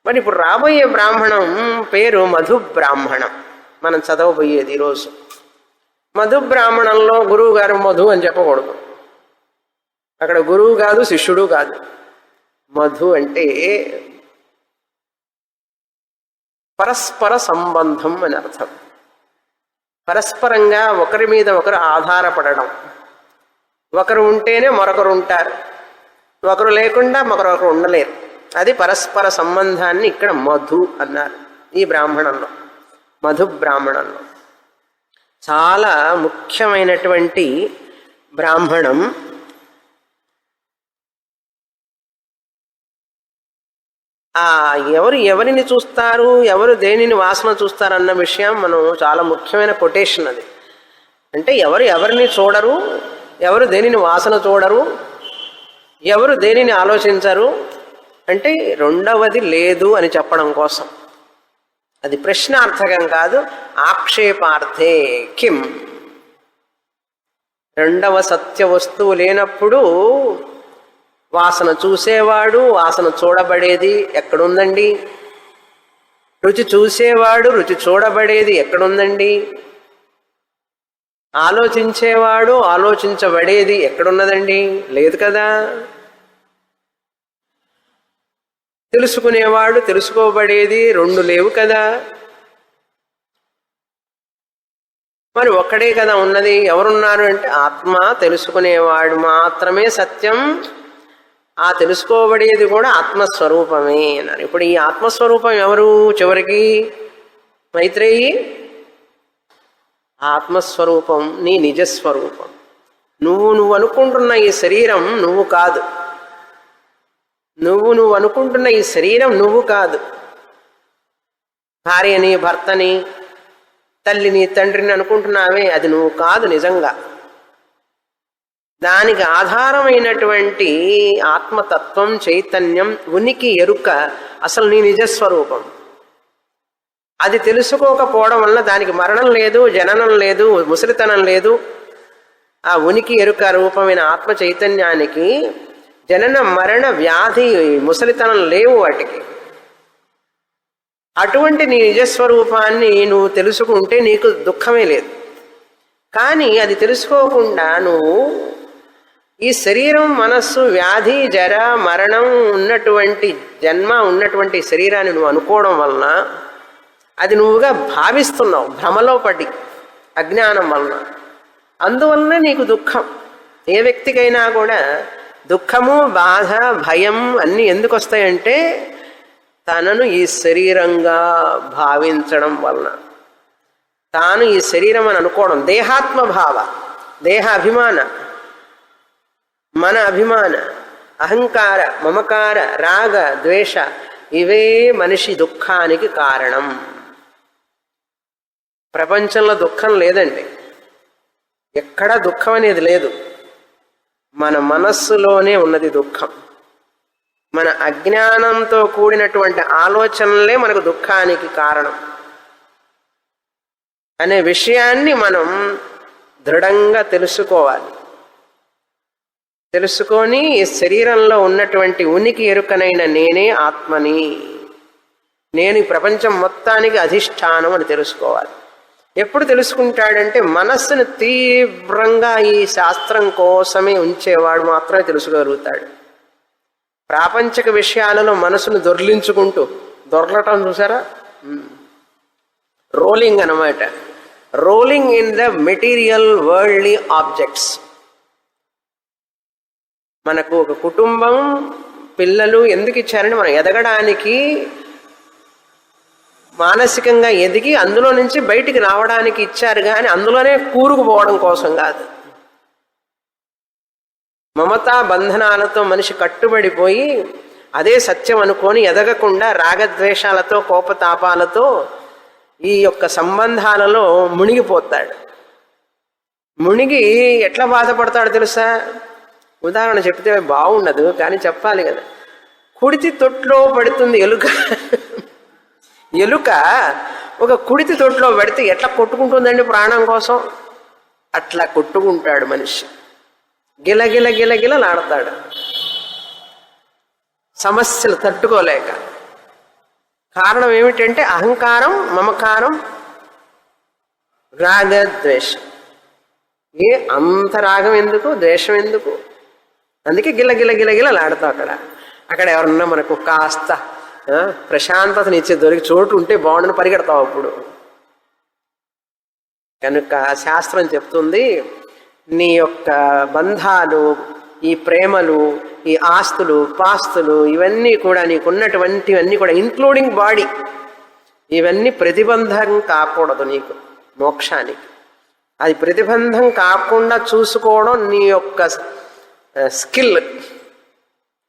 మరి ఇప్పుడు రాబోయే బ్రాహ్మణం పేరు మధు బ్రాహ్మణం, మనం చదవబోయేది ఈరోజు. మధు బ్రాహ్మణంలో గురువు గారు మధు అని చెప్పకూడదు. అక్కడ గురువు కాదు, శిష్యుడు కాదు. మధు అంటే పరస్పర సంబంధం అని అర్థం. పరస్పరంగా ఒకరి మీద ఒకరు ఆధారపడడం. ఒకరు ఉంటేనే మరొకరు ఉంటారు, ఒకరు లేకుండా మరొకరు ఉండలేరు. అది పరస్పర సంబంధాన్ని ఇక్కడ మధు అన్నారు. ఈ బ్రాహ్మణంలో, మధు బ్రాహ్మణంలో చాలా ముఖ్యమైనటువంటి బ్రాహ్మణం. ఎవరు ఎవరిని చూస్తారు, ఎవరు దేనిని వాసన చూస్తారన్న విషయం మనం చాలా ముఖ్యమైన కొటేషన్ అది. అంటే ఎవరు ఎవరిని చూడరు, ఎవరు దేనిని వాసన చూడరు, ఎవరు దేనిని ఆలోచించరు అంటే రెండవది లేదు అని చెప్పడం కోసం. అది ప్రశ్నార్థకం కాదు, ఆక్షేపార్థే. కిం రెండవ సత్య వస్తువు లేనప్పుడు వాసన చూసేవాడు, వాసన చూడబడేది ఎక్కడుందండి? రుచి చూసేవాడు, రుచి చూడబడేది ఎక్కడుందండి? ఆలోచించేవాడు, ఆలోచించబడేది ఎక్కడున్నదండి? లేదు కదా. తెలుసుకునేవాడు, తెలుసుకోబడేది రెండు లేవు కదా. మరి ఒక్కడే కదా ఉన్నది. ఎవరున్నారు అంటే ఆత్మ. తెలుసుకునేవాడు మాత్రమే సత్యం, ఆ తెలుసుకోబడేది కూడా ఆత్మస్వరూపమే అన్నారు. ఇప్పుడు ఈ ఆత్మస్వరూపం ఎవరు? చివరికి మైత్రేయి ఆత్మస్వరూపం, నీ నిజస్వరూపం. నువ్వు అనుకుంటున్న ఈ శరీరం నువ్వు కాదు. నువ్వు అనుకుంటున్న ఈ శరీరం నువ్వు కాదు. భార్యని, భర్తని, తల్లిని, తండ్రిని అనుకుంటున్నావే, అది నువ్వు కాదు నిజంగా. దానికి ఆధారమైనటువంటి ఆత్మతత్వం, చైతన్యం, ఉనికి, ఎరుక అసలు నీ నిజస్వరూపం. అది తెలుసుకోకపోవడం వల్ల దానికి మరణం లేదు, జననం లేదు, ముసలితనం లేదు. ఆ ఉనికి ఎరుక రూపమైన ఆత్మ చైతన్యానికి జనన మరణ వ్యాధి ముసలితనం లేవు వాటికి. అటువంటి నీ నిజస్వరూపాన్ని నువ్వు తెలుసుకుంటే నీకు దుఃఖమే లేదు. కానీ అది తెలుసుకోకుండా నువ్వు ఈ శరీరం, మనస్సు, వ్యాధి, జర, మరణం ఉన్నటువంటి జన్మ ఉన్నటువంటి శరీరాన్ని నువ్వు అనుకోవడం వలన అది నువ్వుగా భావిస్తున్నావు, భ్రమలో పడి, అజ్ఞానం వలన. అందువలన నీకు దుఃఖం. ఏ వ్యక్తికైనా కూడా దుఃఖము, బాధ, భయం అన్నీ ఎందుకు వస్తాయంటే తనను ఈ శరీరంగా భావించడం వలన, తాను ఈ శరీరం అని అనుకోవడం. దేహాత్మ భావ, దేహ అభిమాన, మన అభిమాన, అహంకార, మమకార, రాగ, ద్వేష, ఇవే మనిషి దుఃఖానికి కారణం. ప్రపంచంలో దుఃఖం లేదండి, ఎక్కడా దుఃఖం అనేది లేదు. మన మనస్సులోనే ఉన్నది దుఃఖం. మన అజ్ఞానంతో కూడినటువంటి ఆలోచనలే మనకు దుఃఖానికి కారణం అనే విషయాన్ని మనం దృఢంగా తెలుసుకోవాలి. తెలుసుకొని ఈ శరీరంలో ఉన్నటువంటి ఉనికి ఎరుకనైన నేనే ఆత్మని, నేను ఈ ప్రపంచం మొత్తానికి అధిష్టానం అని తెలుసుకోవాలి. ఎప్పుడు తెలుసుకుంటాడంటే మనస్సును తీవ్రంగా ఈ శాస్త్రం కోసమే ఉంచేవాడు మాత్రమే తెలుసుకోగలుగుతాడు. ప్రాపంచిక విషయాలలో మనసును దొర్లించుకుంటూ, దొరలటం చూసారా, రోలింగ్ అన్నమాట. Rolling in the material worldly objects. మనకు ఒక కుటుంబం, పిల్లలు ఎందుకు ఇచ్చారంటే మనం ఎదగడానికి, మానసికంగా ఎదిగి అందులో నుంచి బయటికి రావడానికి ఇచ్చారు, కానీ అందులోనే కూరుకుపోవడం కోసం కాదు. మమతా బంధనాలతో మనిషి కట్టుబడిపోయి అదే సత్యం అనుకొని ఎదగకుండా రాగద్వేషాలతో, కోపతాపాలతో ఈ యొక్క సంబంధాలలో మునిగిపోతాడు. మునిగి ఎట్లా బాధపడతాడు తెలుసా? ఉదాహరణ చెప్తే బాగుండదు, కానీ చెప్పాలి కదా. కుడితి తొట్లో పడుతుంది ఎలుక. ఎలుక ఒక కుడితి తొట్లో పెడితే ఎట్లా కొట్టుకుంటుందండి ప్రాణం కోసం? అట్లా కొట్టుకుంటాడు మనిషి, గిలగిల గిలగిలలాడతాడు సమస్యలు తట్టుకోలేక. కారణం ఏమిటంటే అహంకారం, మమకారం, రాగద్వేషం. అంత రాగం ఎందుకు, ద్వేషం ఎందుకు? అందుకే గిలగిల గిలగిలలాడతావు. అక్కడ ఎవరన్నా మనకు కాస్త ప్రశాంతతనిచ్చే దొరికి చోటు ఉంటే బాగుండని పరిగెడతావు అప్పుడు. కనుక శాస్త్రం చెప్తుంది, నీ యొక్క బంధాలు, ఈ ప్రేమలు, ఈ ఆస్తులు, పాస్తులు, ఇవన్నీ కూడా నీకున్నటువంటివన్నీ కూడా ఇంక్లూడింగ్ బాడీ, ఇవన్నీ ప్రతిబంధం కాకూడదు నీకు మోక్షానికి. అది ప్రతిబంధం కాకుండా చూసుకోవడం నీ యొక్క స్కిల్,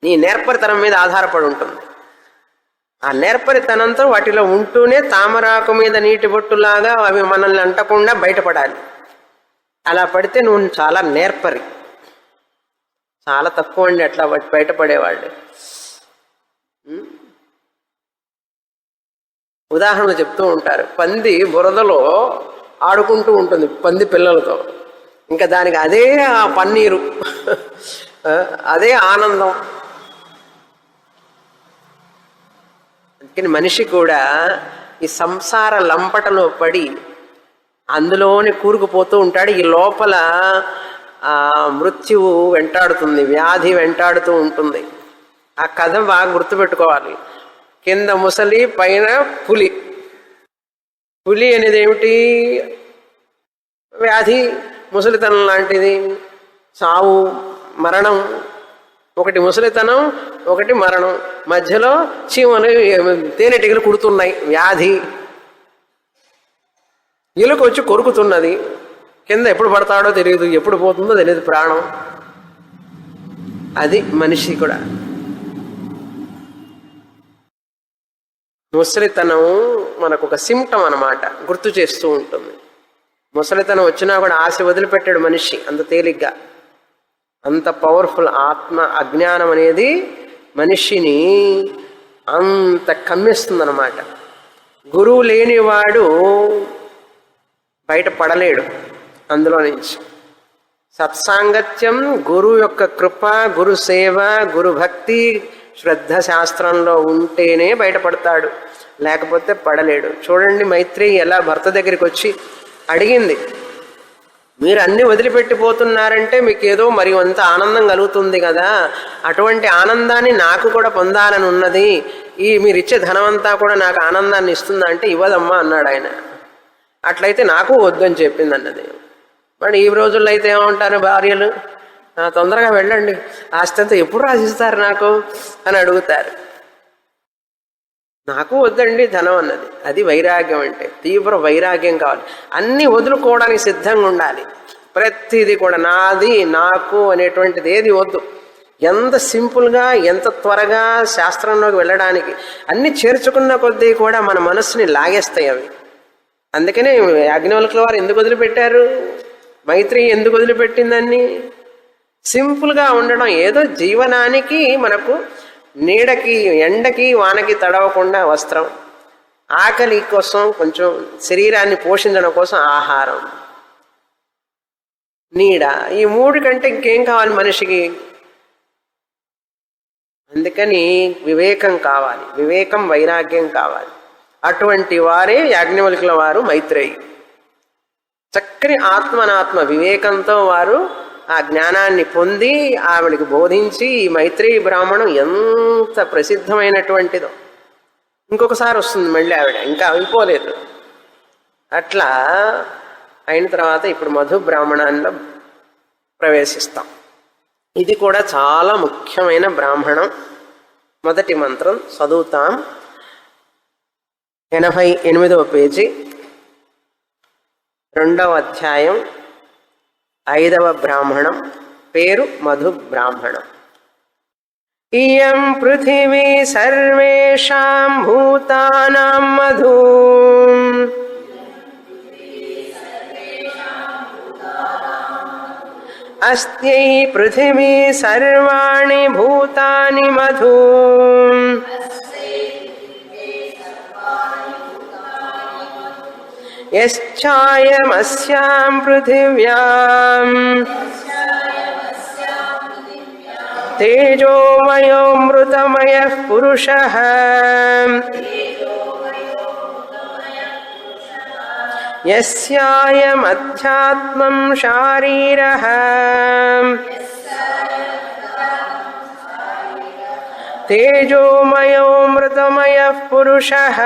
నీ నేర్పరితనం మీద ఆధారపడి ఉంటుంది. ఆ నేర్పరితనంతో వాటిలో ఉంటూనే తామరాకు మీద నీటి బొట్టులాగా అవి మనల్ని అంటకుండా బయటపడాలి. అలా పడితే నువ్వు చాలా నేర్పరి. చాలా తక్కువ అండి అట్లా బయటపడేవాళ్ళు. ఉదాహరణలు చెప్తూ ఉంటారు. పంది బురదలో ఆడుకుంటూ ఉంటుంది పంది పిల్లలతో. ఇంకా దానికి అదే ఆ పన్నీరు, అదే ఆనందం. అందుకని మనిషి కూడా ఈ సంసార లంపటలో పడి అందులోనే కూరుకుపోతూ ఉంటాడు. ఈ లోపల మృత్యువు వెంటాడుతుంది, వ్యాధి వెంటాడుతూ ఉంటుంది. ఆ కథ బాగా గుర్తుపెట్టుకోవాలి. కింద ముసలి, పైన పులి. పులి అనేది ఏమిటి? వ్యాధి, ముసలితనం లాంటిది, సావు, మరణం. ఒకటి ముసలితనం, ఒకటి మరణం. మధ్యలో చీమలు, తేనెటీగలు కుడుతున్నాయి, వ్యాధి. ఎలుక వచ్చి కొరుకుతున్నది. కింద ఎప్పుడు పడతాడో తెలియదు, ఎప్పుడు పోతుందో తెలియదు ప్రాణం. అది మనిషి కూడా. ముసలితనం మనకు ఒక సిమ్టమ్ అన్నమాట, గుర్తు చేస్తూ ఉంటుంది. ముసలితనం వచ్చినా కూడా ఆశ వదిలిపెట్టాడు మనిషి అంత తేలిగ్గా. అంత పవర్ఫుల్ ఆత్మ అజ్ఞానం అనేది మనిషిని అంత కమ్మేస్తుందన్నమాట. గురువు లేనివాడు బయటపడలేడు అందులో నుంచి. సత్సాంగత్యం, గురువు యొక్క కృప, గురు సేవ, గురు భక్తి, శ్రద్ధ శాస్త్రంలో ఉంటేనే బయటపడతాడు, లేకపోతే పడలేడు. చూడండి మైత్రేయి ఎలా భర్త దగ్గరికి వచ్చి అడిగింది. మీరు అన్ని వదిలిపెట్టిపోతున్నారంటే మీకు ఏదో మరి అంత ఆనందం కలుగుతుంది కదా, అటువంటి ఆనందాన్ని నాకు కూడా పొందాలని ఉన్నది. మీరు ఇచ్చే ధనమంతా కూడా నాకు ఆనందాన్ని ఇస్తుందా అంటే ఇవ్వదమ్మా అన్నాడు ఆయన. అట్లయితే నాకు వద్దని చెప్పింది అన్నది. మరి ఈ రోజుల్లో అయితే ఏమంటారు భార్యలు, తొందరగా వెళ్ళండి, ఆస్తి అంతా ఎప్పుడు రాసిస్తారు నాకు అని అడుగుతారు. నాకు వద్దండి ధనం అన్నది. అది వైరాగ్యం అంటే. తీవ్ర వైరాగ్యం కావాలి. అన్నీ వదులుకోవడానికి సిద్ధంగా ఉండాలి. ప్రతిదీ కూడా నాది, నాకు అనేటువంటిది ఏది వద్దు. ఎంత సింపుల్గా, ఎంత త్వరగా శాస్త్రంలోకి వెళ్ళడానికి అన్నీ చేర్చుకున్న కొద్దీ కూడా మన మనస్సుని లాగేస్తాయి అవి. అందుకనే యాజ్ఞవల్కుల వారు ఎందుకు వదిలిపెట్టారు, మైత్రేయి ఎందుకు వదిలిపెట్టిందని? సింపుల్గా ఉండడం. ఏదో జీవనానికి మనకు నీడకి, ఎండకి, వానకి తడవకుండా వస్త్రం, ఆకలి కోసం కొంచెం శరీరాన్ని పోషించడం కోసం ఆహారం, నీడ. ఈ మూడు కంటే ఇంకేం కావాలి మనిషికి? అందుకని వివేకం కావాలి, వివేకం, వైరాగ్యం కావాలి. అటువంటి వారే యాజ్ఞవల్కుల వారు, మైత్రేయి. చక్కని ఆత్మనాత్మ వివేకంతో వారు ఆ జ్ఞానాన్ని పొంది ఆవిడికి బోధించి, ఈ మైత్రేయి బ్రాహ్మణం ఎంత ప్రసిద్ధమైనటువంటిదో. ఇంకొకసారి వస్తుంది మళ్ళీ ఆవిడ, ఇంకా అయిపోలేదు. అట్లా అయిన తర్వాత ఇప్పుడు మధు బ్రాహ్మణాల్లో ప్రవేశిస్తాం. ఇది కూడా చాలా ముఖ్యమైన బ్రాహ్మణం. మొదటి మంత్రం చదువుతాం. 88వ పేజీ, 2వ అధ్యాయం, 5వ బ్రాహ్మణం. పేరు మధు బ్రాహ్మణం. ఇయం పృథివీ సర్వేషాం భూతానాం మధు, అస్త్యై పృథివీ సర్వాణి భూతాని మధు, యశ్చాయమస్యాం పృథివ్యాం తేజోమయోమృతమయః పురుషః యస్యాయమధ్యాత్మం శారీరః తేజోమయోమృతమయః పురుషః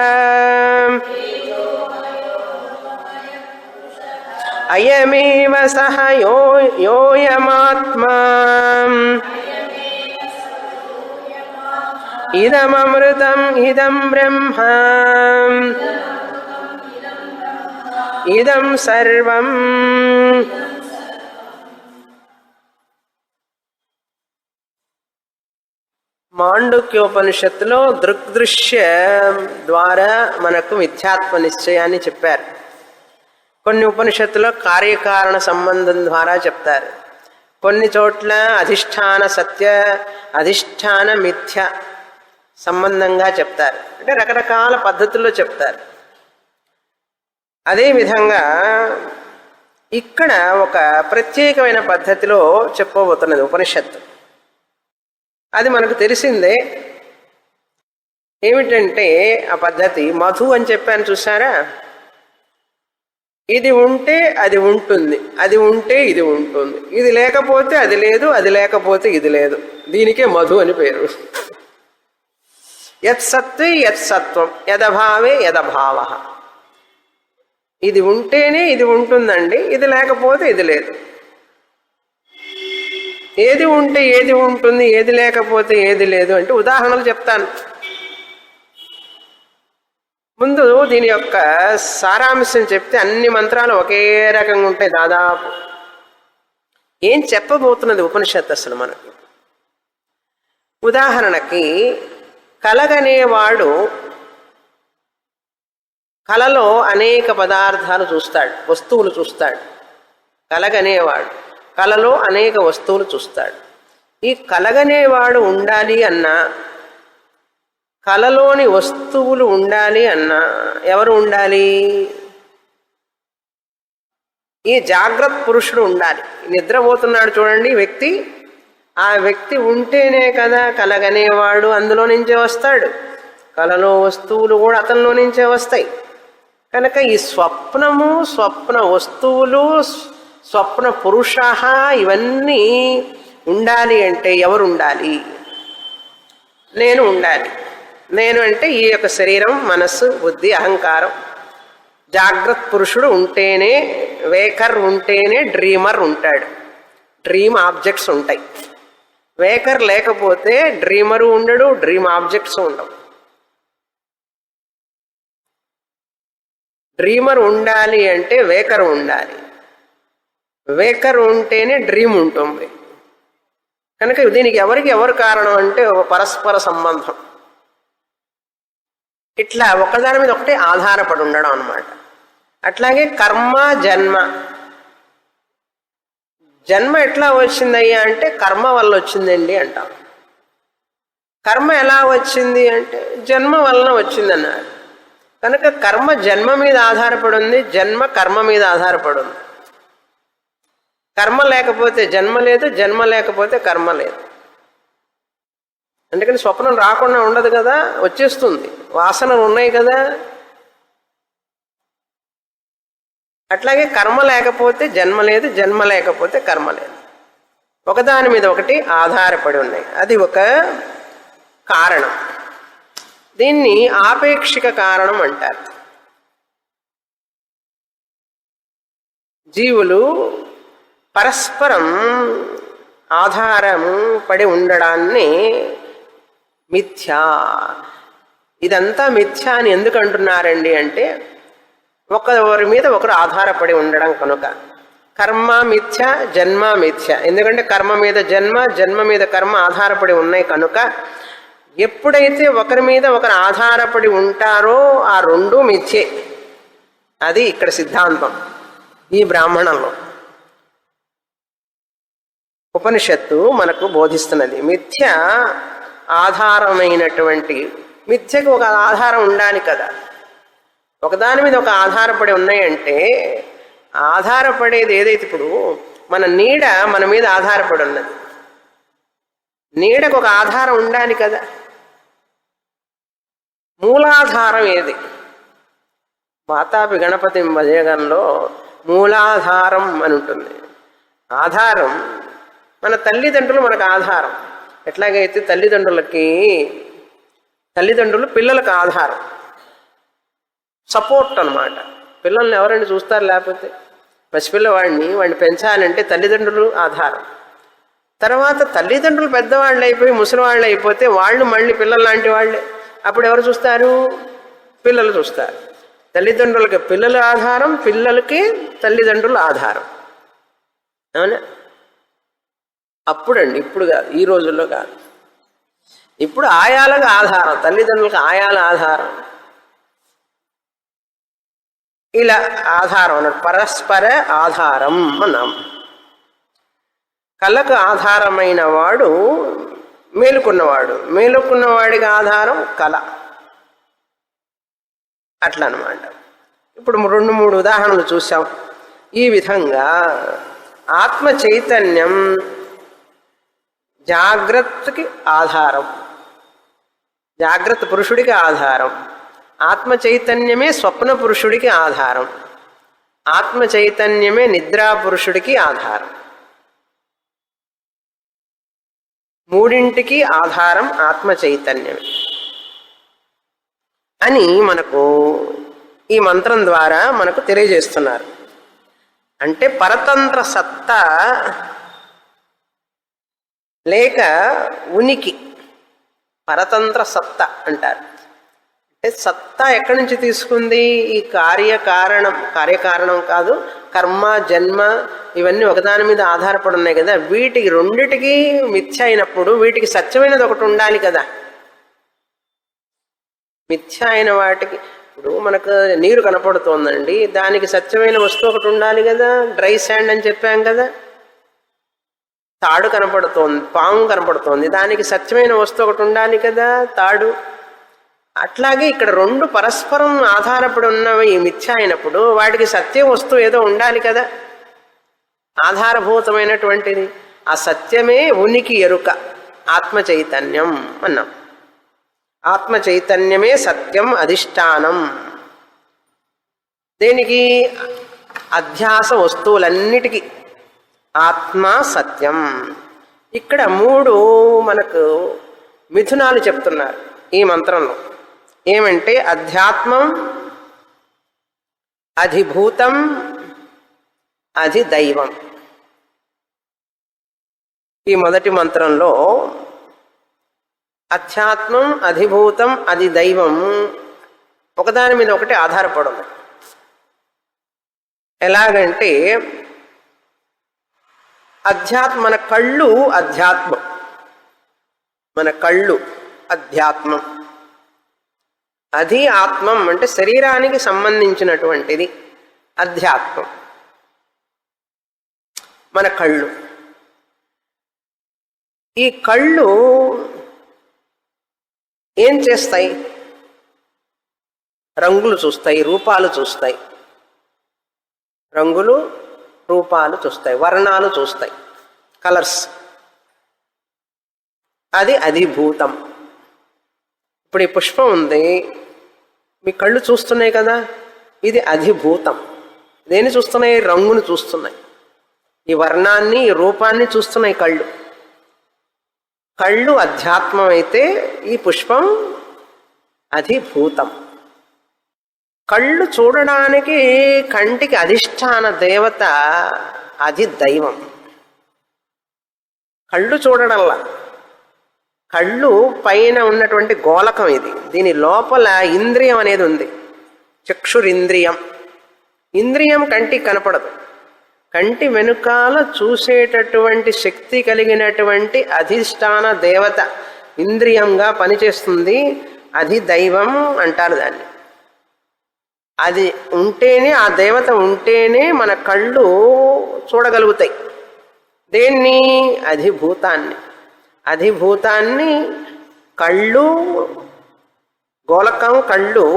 అయమేవ సహ యోయమాత్మా ఇదమమృతం ఇదం బ్రహ్మ ఇదం సర్వం. మాండుక్యోపనిషత్తులో దృగ్దృశ్య ద్వారా మనకు మిథ్యాత్మ నిశ్చయాన్ని చెప్పారు. కొన్ని ఉపనిషత్తులో కార్యకారణ సంబంధం ద్వారా చెప్తారు. కొన్ని చోట్ల అధిష్టాన సత్య అధిష్టాన మిథ్య సంబంధంగా చెప్తారు. అంటే రకరకాల పద్ధతుల్లో చెప్తారు. అదేవిధంగా ఇక్కడ ఒక ప్రత్యేకమైన పద్ధతిలో చెప్పబోతున్నది ఉపనిషత్తు. అది మనకు తెలిసిందే. ఏమిటంటే ఆ పద్ధతి మధు అని చెప్పాను చూసారా, ఇది ఉంటే అది ఉంటుంది, అది ఉంటే ఇది ఉంటుంది, ఇది లేకపోతే అది లేదు, అది లేకపోతే ఇది లేదు. దీనికే మధు అని పేరు. యత్సత్వే యత్సత్వం, యదభావే యదభావ. ఇది ఉంటేనే ఇది ఉంటుందండి, ఇది లేకపోతే ఇది లేదు. ఏది ఉంటే ఏది ఉంటుంది, ఏది లేకపోతే ఏది లేదు అంటే ఉదాహరణలు చెప్తాను. ముందు దీని యొక్క సారాంశం చెప్తే అన్ని మంత్రాలు ఒకే రకంగా ఉంటాయి దాదాపు. ఏం చెప్పబోతున్నది ఉపనిషత్తు అసలు మనకి? ఉదాహరణకి కలగనేవాడు కలలో అనేక పదార్థాలు చూస్తాడు, వస్తువులు చూస్తాడు. కలగనేవాడు కలలో అనేక వస్తువులు చూస్తాడు. ఈ కలగనేవాడు ఉండాలి అన్నా, కలలోని వస్తువులు ఉండాలి అన్నా ఎవరు ఉండాలి? ఈ జాగ్రత్త పురుషుడు ఉండాలి. నిద్రపోతున్నాడు చూడండి వ్యక్తి, ఆ వ్యక్తి ఉంటేనే కదా కలగనేవాడు అందులో నుంచే వస్తాడు, కలలో వస్తువులు కూడా అతనిలో నుంచే వస్తాయి. కనుక ఈ స్వప్నము, స్వప్న వస్తువులు, స్వప్న పురుష ఇవన్నీ ఉండాలి అంటే ఎవరు ఉండాలి? నేను ఉండాలి. నేను అంటే ఈ యొక్క శరీరం, మనస్సు, బుద్ధి, అహంకారం. జాగ్రత్త పురుషుడు ఉంటేనే, వేకర్ ఉంటేనే డ్రీమర్ ఉంటాడు. డ్రీమ్ ఆబ్జెక్ట్స్ ఉంటాయి. వేకర్ లేకపోతే డ్రీమరు ఉండడు, డ్రీమ్ ఆబ్జెక్ట్స్ ఉండవు. డ్రీమర్ ఉండాలి అంటే వేకర్ ఉండాలి, వేకర్ ఉంటేనే డ్రీమ్ ఉంటుంది. కనుక దీనికి ఎవరికి ఎవరు కారణం అంటే ఒక పరస్పర సంబంధం. ఇట్లా ఒకదాని మీద ఒకటి ఆధారపడి ఉండడం అన్నమాట. అట్లాగే కర్మ, జన్మ. జన్మ ఎట్లా వచ్చిందయ్యా అంటే కర్మ వల్ల వచ్చిందండి అంటాం. కర్మ ఎలా వచ్చింది అంటే జన్మ వలన వచ్చిందన్నారు. కనుక కర్మ జన్మ మీద ఆధారపడి ఉంది, జన్మ కర్మ మీద ఆధారపడి ఉంది. కర్మ లేకపోతే జన్మ లేదు, జన్మ లేకపోతే కర్మ లేదు. అందుకని స్వప్నం రాకుండా ఉండదు కదా, వచ్చేస్తుంది. వాసనలు ఉన్నాయి కదా. అట్లాగే కర్మ లేకపోతే జన్మ లేదు, జన్మ లేకపోతే కర్మ లేదు. ఒకదాని మీద ఒకటి ఆధారపడి ఉన్నాయి. అది ఒక కారణం. దీన్ని ఆపేక్షిక కారణం అంటారు. జీవులు పరస్పరం ఆధారము పడి ఉండడాన్ని మిథ్యా. ఇదంతా మిథ్యా అని ఎందుకు అంటున్నారండి అంటే ఒకరి మీద ఒకరు ఆధారపడి ఉండడం కనుక. కర్మ మిథ్య, జన్మ మిథ్య. ఎందుకంటే కర్మ మీద జన్మ, జన్మ మీద కర్మ ఆధారపడి ఉన్నాయి కనుక ఎప్పుడైతే ఒకరి మీద ఒకరు ఆధారపడి ఉంటారో ఆ రెండు మిథ్యే. అది ఇక్కడ సిద్ధాంతం ఈ బ్రాహ్మణంలో. ఉపనిషత్తు మనకు బోధిస్తున్నది మిథ్య ఆధారమైనటువంటి, మిథ్యకు ఒక ఆధారం ఉండాలి కదా. ఒకదాని మీద ఒక ఆధారపడి ఉన్నాయంటే ఆధారపడేది ఏదైతే, ఇప్పుడు మన నీడ మన మీద ఆధారపడి ఉన్నది, నీడకు ఒక ఆధారం ఉండాలి కదా. మూలాధారం ఏది? మాతాపి గణపతి భజగంలో మూలాధారం అని ఉంటుంది. ఆధారం మన తల్లిదండ్రులు మనకు ఆధారం. ఎట్లాగైతే తల్లిదండ్రులు పిల్లలకు ఆధారం, సపోర్ట్ అన్నమాట. పిల్లల్ని ఎవరైనా చూస్తారు? లేకపోతే వాడిని పెంచాలంటే తల్లిదండ్రులు ఆధారం. తర్వాత తల్లిదండ్రులు పెద్దవాళ్ళు అయిపోయి ముసలివాళ్ళు అయిపోతే వాళ్ళు మళ్ళీ పిల్లలు లాంటి వాళ్ళే. అప్పుడు ఎవరు చూస్తారు? పిల్లలు చూస్తారు. తల్లిదండ్రులకి పిల్లలు ఆధారం, పిల్లలకి తల్లిదండ్రులు ఆధారం. అవునా? అప్పుడండి, ఇప్పుడు కాదు, ఈ రోజుల్లో కాదు. ఇప్పుడు ఆయాలకు ఆధారం, తల్లిదండ్రులకు ఆయాల ఆధారం. ఇలా ఆధారం అన్నాడు, పరస్పర ఆధారం అన్నాం. కళ్ళకు ఆధారమైన వాడు మేలుకున్నవాడు, మేలుకున్నవాడికి ఆధారం కళ. అట్లా అన్నమాట. ఇప్పుడు 2-3 ఉదాహరణలు చూసాం. ఈ విధంగా ఆత్మ చైతన్యం జాగ్రత్తకి ఆధారం, జాగ్రత్త పురుషుడికి ఆధారం. ఆత్మ చైతన్యమే స్వప్న పురుషుడికి ఆధారం. ఆత్మ చైతన్యమే నిద్రా పురుషుడికి ఆధారం. మూడింటికి ఆధారం ఆత్మ చైతన్యమే అని మనకు ఈ మంత్రం ద్వారా మనకు తెలియజేస్తున్నారు. అంటే పరతంత్ర సత్తా లేక ఉనికి, పరతంత్ర సత్తా అంటారు. అంటే సత్తా ఎక్కడి నుంచి తీసుకుంది? ఈ కార్యకారణం కాదు, కర్మ జన్మ ఇవన్నీ ఒకదాని మీద ఆధారపడి ఉన్నాయి కదా. వీటికి రెండిటికి మిథ్య అయినప్పుడు వీటికి సత్యమైనది ఒకటి ఉండాలి కదా. మిథ్య అయిన వాటికి, ఇప్పుడు మనకు నీరు కనపడుతోందండి, దానికి సత్యమైన వస్తువు ఒకటి ఉండాలి కదా. డ్రై శాండ్ అని చెప్పాం కదా. తాడు కనపడుతోంది, పాము కనపడుతోంది, దానికి సత్యమైన వస్తువు ఒకటి ఉండాలి కదా, తాడు. అట్లాగే ఇక్కడ రెండు పరస్పరం ఆధారపడి ఉన్నవి ఈ మిథ్య అయినప్పుడు వాటికి సత్య వస్తువు ఏదో ఉండాలి కదా, ఆధారభూతమైనటువంటిది. ఆ సత్యమే ఉనికి ఎరుక, ఆత్మ చైతన్యం అన్నాం. ఆత్మ చైతన్యమే సత్యం, అధిష్టానం. దేనికి? అధ్యాస వస్తువులన్నిటికీ ఆత్మ సత్యం. ఇక్కడ 3 మనకు మిథునాలు చెప్తున్నారు ఈ మంత్రంలో. ఏమంటే అధ్యాత్మం, అధిభూతం, అధిదైవం. ఈ మొదటి మంత్రంలో అధ్యాత్మం, అధిభూతం, అధిదైవం ఒకదాని మీద ఒకటి ఆధారపడము. ఎలాగంటే మన కళ్ళు అధ్యాత్మం, మన కళ్ళు అధ్యాత్మం. అధి ఆత్మం అంటే శరీరానికి సంబంధించినటువంటిది అధ్యాత్మం. మన కళ్ళు, ఈ కళ్ళు ఏం చేస్తాయి? రంగులు చూస్తాయి, రూపాలు చూస్తాయి. రంగులు, రూపాలు చూస్తాయి, వర్ణాలు చూస్తాయి, కలర్స్. అది అధిభూతం. ఇప్పుడు ఈ పుష్పం ఉంది, మీ కళ్ళు చూస్తున్నాయి కదా, ఇది అధిభూతం. దేన్ని చూస్తున్నాయి? రంగును చూస్తున్నాయి, ఈ వర్ణాన్ని, ఈ రూపాన్ని చూస్తున్నాయి కళ్ళు. కళ్ళు అధ్యాత్మం అయితే ఈ పుష్పం అధిభూతం. కళ్ళు చూడడానికి కంటికి అధిష్టాన దేవత అధిదైవం. కళ్ళు చూడడంలా, కళ్ళు పైన ఉన్నటువంటి గోళకం ఇది. దీని లోపల ఇంద్రియం అనేది ఉంది, చక్షురింద్రియం. ఇంద్రియం కంటికి కనపడదు. కంటి వెనుకాల చూసేటటువంటి శక్తి కలిగినటువంటి అధిష్టాన దేవత ఇంద్రియంగా పనిచేస్తుంది. అధిదైవం అంటారు దాన్ని. అది ఉంటేనే, ఆ దేవత ఉంటేనే మన కళ్ళు చూడగలుగుతాయి. దేన్ని? అధిభూతాన్ని. అధిభూతాన్ని కళ్ళు, గోళకం కళ్ళు,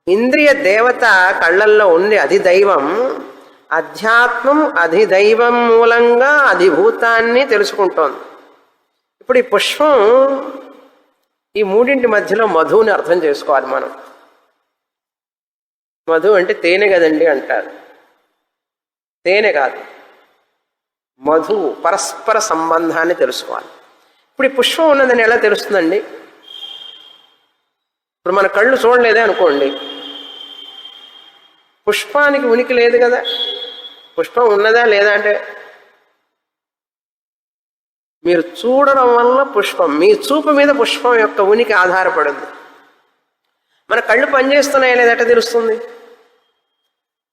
ఇంద్రియ దేవత కళ్ళల్లో ఉంది అధిదైవం. అధ్యాత్మం అధిదైవం మూలంగా అధిభూతాన్ని తెలుసుకుంటోంది. ఇప్పుడు ఈ పుష్పం, ఈ మూడింటి మధ్యలో మధువుని అర్థం చేసుకోవాలి మనం. మధు అంటే తేనె కదండి అంటారు. తేనె కాదు, మధు. పరస్పర సంబంధాన్ని తెలుసుకోవాలి. ఇప్పుడు ఈ పుష్పం ఉన్నదని ఎలా తెలుస్తుందండి? ఇప్పుడు మన కళ్ళు చూడలేదే అనుకోండి, పుష్పానికి ఉనికి లేదు కదా. పుష్పం ఉన్నదా లేదా అంటే మీరు చూడడం వల్ల పుష్పం, మీ చూపు మీద పుష్పం యొక్క ఉనికి ఆధారపడింది. మన కళ్ళు పనిచేస్తున్నాయా లేదా ఎట్లా తెలుస్తుంది?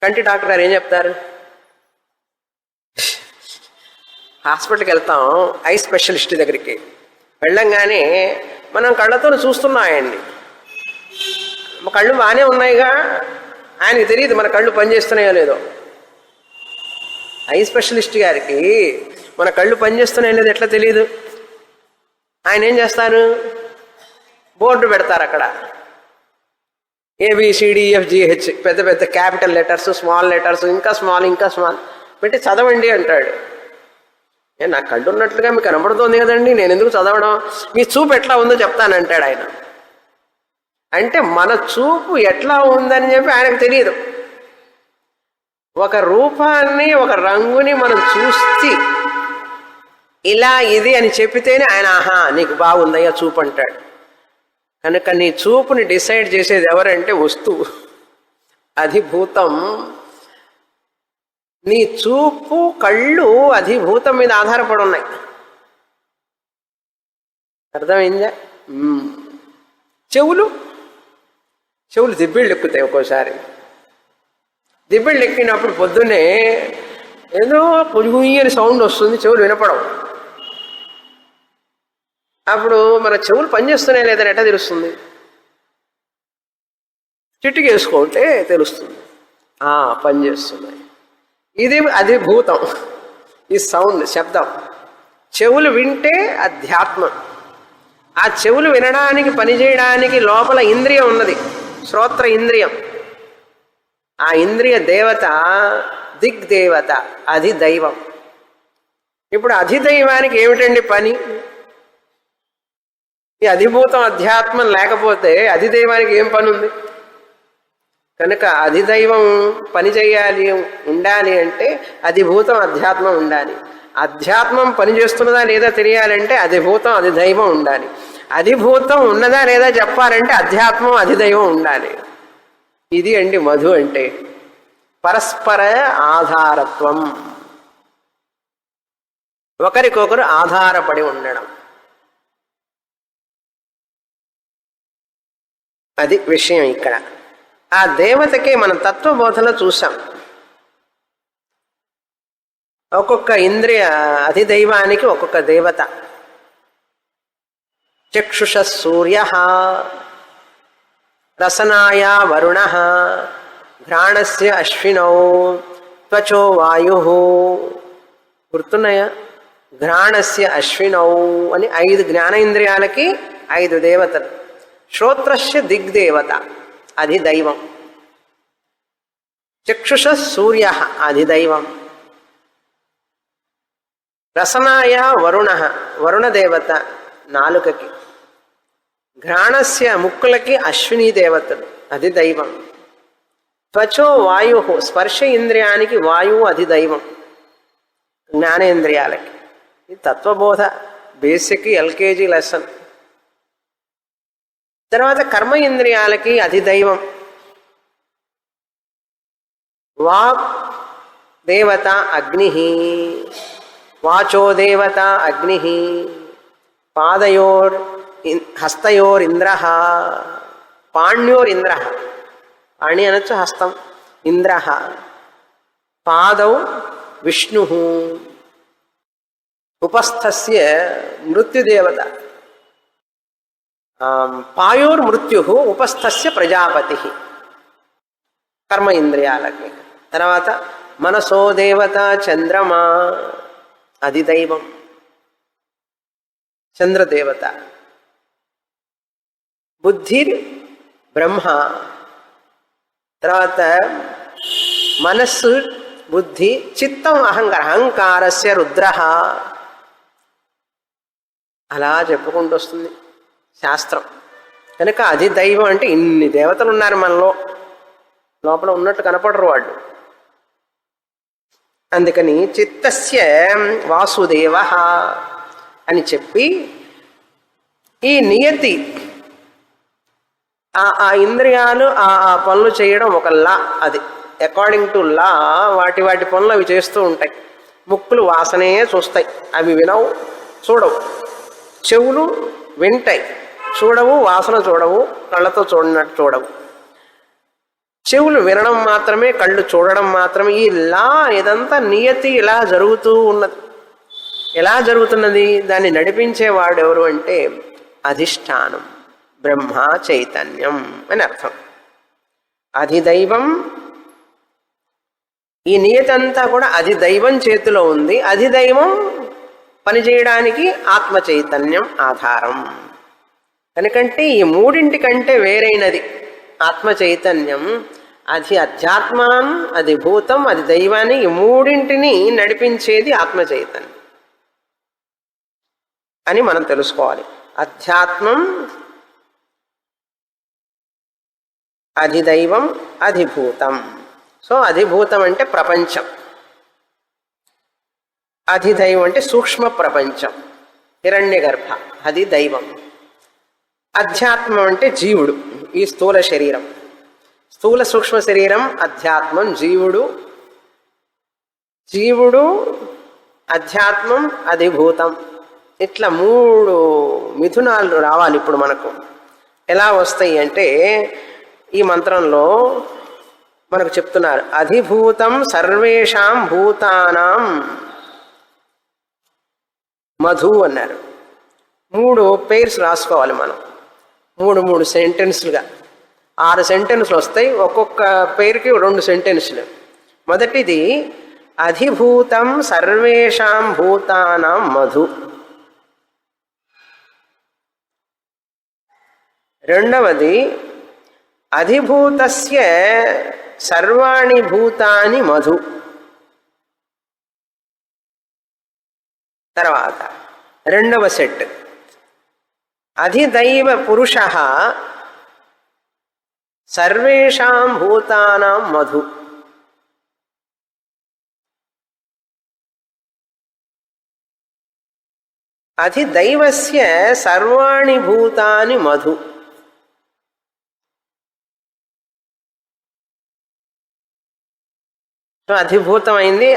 కంటి డాక్టర్ గారు ఏం చెప్తారు? హాస్పిటల్కి వెళ్తాం ఐ స్పెషలిస్ట్ దగ్గరికి. వెళ్ళంగానే మనం కళ్ళతో చూస్తున్నాం ఆయన్ని. కళ్ళు బాగానే ఉన్నాయిగా, ఆయనకి తెలియదు మన కళ్ళు పనిచేస్తున్నాయో లేదో. ఐ స్పెషలిస్ట్ గారికి మన కళ్ళు పనిచేస్తున్నాయో లేదో ఎట్లా తెలియదు? ఆయన ఏం చేస్తారు, బోర్డు పెడతారు అక్కడ, ABCDEFGH పెద్ద పెద్ద క్యాపిటల్ లెటర్స్, స్మాల్ లెటర్స్, ఇంకా స్మాల్ పెట్టి చదవండి అంటాడు. నా కళ్ళు ఉన్నట్లుగా మీకు కనబడుతోంది కదండి, నేను ఎందుకు చదవడం, మీ చూపు ఎట్లా ఉందో చెప్తానంటాడు ఆయన. అంటే మన చూపు ఎట్లా ఉందని చెప్పి ఆయనకు తెలియదు. ఒక రూపాన్ని, ఒక రంగుని మనం చూసి ఇలా ఇది అని చెప్పితేనే ఆయన ఆహా నీకు బాగుందయ్యా చూపు అంటాడు. కనుక నీ చూపుని డిసైడ్ చేసేది ఎవరంటే వస్తువు, అధిభూతం. నీ చూపు, కళ్ళు అధిభూతం మీద ఆధారపడి ఉన్నాయి. అర్థమైందా? చెవులు దిబ్బిళ్ళు ఎక్కుతాయి. ఒక్కోసారి దిబ్బిళ్ళు ఎక్కినప్పుడు పొద్దున్నే ఏదో పొయ్యని సౌండ్ వస్తుంది, చెవులు వినపడవు. అప్పుడు మన చెవులు పనిచేస్తున్నాయి లేదని ఎట్లా తెలుస్తుంది? చిట్టుకు వేసుకుంటే తెలుస్తుంది పనిచేస్తున్నాయి. ఇది అధిభూతం, ఈ సౌండ్, శబ్దం. చెవులు వింటే అధ్యాత్మం. ఆ చెవులు వినడానికి, పనిచేయడానికి లోపల ఇంద్రియం ఉన్నది, శ్రోత్ర ఇంద్రియం. ఆ ఇంద్రియ దేవత దిగ్దేవత, అధిదైవం. ఇప్పుడు అధిదైవానికి ఏమిటండి పని? ఈ అధిభూతం అధ్యాత్మం లేకపోతే అధిదైవానికి ఏం పని ఉంది? కనుక అధిదైవం పని చేయాలి, ఉండాలి అంటే అధిభూతం అధ్యాత్మం ఉండాలి. అధ్యాత్మం పనిచేస్తున్నదా లేదా తెలియాలంటే అధిభూతం అధిదైవం ఉండాలి. అధిభూతం ఉన్నదా లేదా చెప్పాలంటే అధ్యాత్మం అధిదైవం ఉండాలి. ఇది అండి మధు అంటే పరస్పర ఆధారత్వం, ఒకరికొకరు ఆధారపడి ఉండడం. అది విషయం ఇక్కడ. ఆ దేవతకి మనం తత్వబోధన చూసాం. ఒక్కొక్క ఇంద్రియ అధిదైవానికి ఒక్కొక్క దేవత. చక్షుష సూర్య, రసనాయ వరుణ, ఘ్రాణస్య అశ్వినౌ, త్వచో వాయు. గుర్తున్నాయా? ఘ్రాణస్య అశ్వినౌ అని 5 జ్ఞానేంద్రియాలకి 5 దేవతలు. శ్రోత్రస్య దిగ్దేవత, అధిదైవం. చక్షుష సూర్య, అధిదైవం. రసనాయ వరుణ, వరుణదేవత నాలుకకి. ఘ్రాణస్య ముక్కులకి అశ్విని దేవతలు, అధిదైవం. త్వచో వాయు, స్పర్శ ఇంద్రియానికి వాయువు అధిదైవం, జ్ఞానేంద్రియాలకి. ఇది తత్వబోధ బేసిక్ LKG లెసన్. తర్వాత కర్మ ఇంద్రియాలకి అధిదైవం వాక్ దేవత అగ్ని, వాచో దేవత అగ్ని, పాదయోర్ హస్తయోరింద్ర, పాణ్యోరింద్ర, పాణి అనొచ్చు, హస్తం ఇంద్ర, పాదౌ విష్ణు, ఉపస్థస్య మృత్యుదేవత, పాయోర్మృత్యు, ఉపస్థస్య ప్రజాపతి. కర్మ ఇంద్రియాలకి. తర్వాత మనసో దేవత చంద్రమా, అధిదైవం, చంద్రదేవత. బుద్ధి బ్రహ్మ. తర్వాత మనస్సు, బుద్ధి, చిత్తం అహంకారస్య రుద్ర. అలా చెప్పుకుంటూ వస్తుంది శాస్త్రం. కనుక అధిదైవం అంటే ఇన్ని దేవతలు ఉన్నారు మనలో, లోపల ఉన్నట్టు కనపడరు వాళ్ళు. అందుకని చిత్తస్య వాసుదేవ అని చెప్పి ఈ నియతి, ఆ ఇంద్రియాలు ఆ పనులు చేయడం ఒక లా. అది అకార్డింగ్ టు లా వాటి పనులు అవి చేస్తూ ఉంటాయి. ముక్కులు వాసనే చూస్తాయి, అవి వినవు, చూడవు. చెవులు వింటాయి, చూడవు, వాసన చూడవు, కళ్ళతో చూడనట్టు చూడవు. చెవులు వినడం మాత్రమే, కళ్ళు చూడడం మాత్రమే. ఈ లా, ఇదంతా నియతి ఇలా జరుగుతూ ఉన్నది. ఎలా జరుగుతున్నది? దాన్ని నడిపించేవాడు ఎవరు అంటే అధిష్టానం, బ్రహ్మ చైతన్యం అని అర్థం. అధిదైవం, ఈ నియతంతా కూడా అధిదైవం చేతిలో ఉంది. అధిదైవం పనిచేయడానికి ఆత్మ చైతన్యం ఆధారం. కనుకంటే ఈ మూడింటికంటే వేరైనది ఆత్మ చైతన్యం. అది అధ్యాత్మం, అది భూతం, అది దైవాన్ని, ఈ మూడింటిని నడిపించేది ఆత్మ చైతన్యం అని మనం తెలుసుకోవాలి. అధ్యాత్మం, అధిదైవం, అధిభూతం. సో అధిభూతం అంటే ప్రపంచం, అధిదైవం అంటే సూక్ష్మ ప్రపంచం, హిరణ్యగర్భ, అది దైవం. అధ్యాత్మం అంటే జీవుడు, ఈ స్థూల శరీరం, స్థూల సూక్ష్మ శరీరం అధ్యాత్మం, జీవుడు, జీవుడు అధ్యాత్మం, అధిభూతం. ఇట్లా మూడు మిథునాలు రావాలి ఇప్పుడు మనకు. ఎలా వస్తాయి అంటే ఈ మంత్రంలో మనకు చెప్తున్నారు. అధిభూతం సర్వేషాం భూతానాం మధు అన్నారు. మూడు పేర్స్ రాసుకోవాలి మనం, మూడు సెంటెన్స్లుగా. 6 సెంటెన్స్లు వస్తాయి, ఒక్కొక్క పేరుకి 2 సెంటెన్స్లు. మొదటిది అధిభూతం సర్వేషాం భూతానాం మధు. రెండవది అధిభూతస్య సర్వాణి భూతాని మధు. తర్వాత రెండవ సెట్ అధిదైవ పురుష సర్వేషాం భూతానాం మధు. అధిదైవస్య సర్వాణి భూతాని మధు. అధిభూతం అయింది,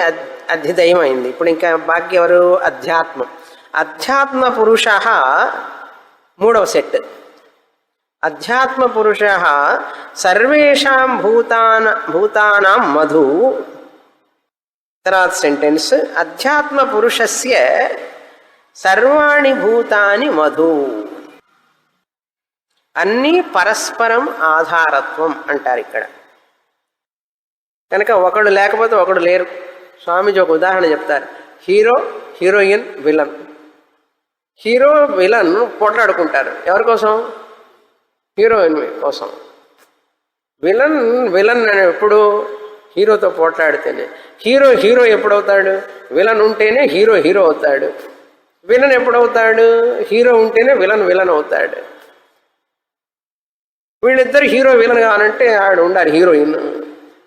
అధిదైవం అయింది. ఇప్పుడు ఇంకా బాకీ ఎవరు? అధ్యాత్మం. అధ్యాత్మ పురుష మూడవ సెట్. అధ్యాత్మ పురుష సర్వేషాం భూతానాం మధు. తర్వాత సెంటెన్స్ అధ్యాత్మ పురుషస్య సర్వాణి భూతాని మధు. అన్నీ పరస్పరం ఆధారత్వం అంటారు ఇక్కడ. కనుక ఒకడు లేకపోతే ఒకడు లేరు. స్వామీజీ ఒక ఉదాహరణ చెప్తారు. Hero, heroine, villain. Hero villain పోట్లాడుకుంటారు. ఎవరి కోసం? హీరోయిన్ కోసం. విలన్ ఎప్పుడు? హీరోతో పోట్లాడితేనే. హీరో ఎప్పుడవుతాడు? విలన్ ఉంటేనే హీరో అవుతాడు. విలన్ ఎప్పుడవుతాడు? హీరో ఉంటేనే విలన్ అవుతాడు. వీళ్ళిద్దరు హీరో విలన్ కావాలంటే ఆవిడ ఉండాలి హీరోయిన్.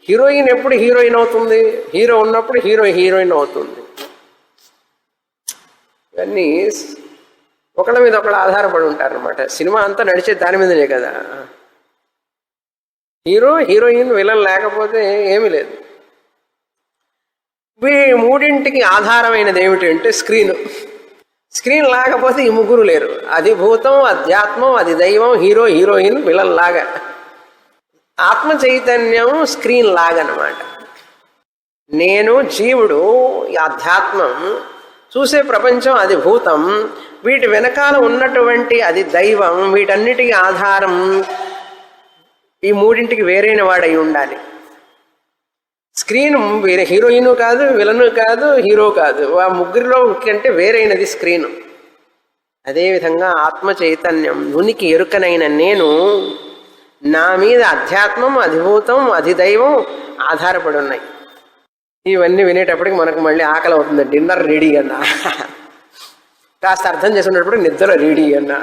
హీరోయిన్ ఎప్పుడు హీరోయిన్ అవుతుంది? హీరో ఉన్నప్పుడు హీరోయిన్ అవుతుంది. ఇవన్నీ ఒకళ్ళ మీద ఒకళ్ళు ఆధారపడి ఉంటారనమాట. సినిమా అంతా నడిచే దాని మీదనే కదా. హీరోయిన్ విలన్ లేకపోతే ఏమీ లేదు. ఈ మూడింటికి ఆధారమైనది ఏమిటి అంటే స్క్రీన్. స్క్రీన్ లేకపోతే ఈ ముగ్గురు లేరు. అధిభూతం, అధ్యాత్మం, అధిదైవం, హీరోయిన్, విలన్ లాగా. ఆత్మ చైతన్యం స్క్రీన్ లాగనమాట. నేను జీవుడు, అధ్యాత్మం, చూసే ప్రపంచం అది భూతం. వీటి వెనకాల ఉన్నటువంటి అది దైవం. వీటన్నిటికీ ఆధారం ఈ మూడింటికి వేరైన వాడై ఉండాలి. స్క్రీన్ వేరే, హీరోయిన్ కాదు, విలను కాదు, హీరో కాదు. ఆ ముగ్గురిలో కంటే వేరైనది స్క్రీను. అదేవిధంగా ఆత్మ చైతన్యం, ఉనికి ఎరుకనైన నేను, నా మీద అధ్యాత్మం, అధిభూతం, అధిదైవం ఆధారపడి ఉన్నాయి. ఇవన్నీ వినేటప్పటికి మనకు మళ్ళీ ఆకలి అవుతుంది. డిన్నర్ రెడీ అన్నా, కాస్త అర్థం చేసుకునేటప్పుడు నిద్ర రెడీ అన్నా.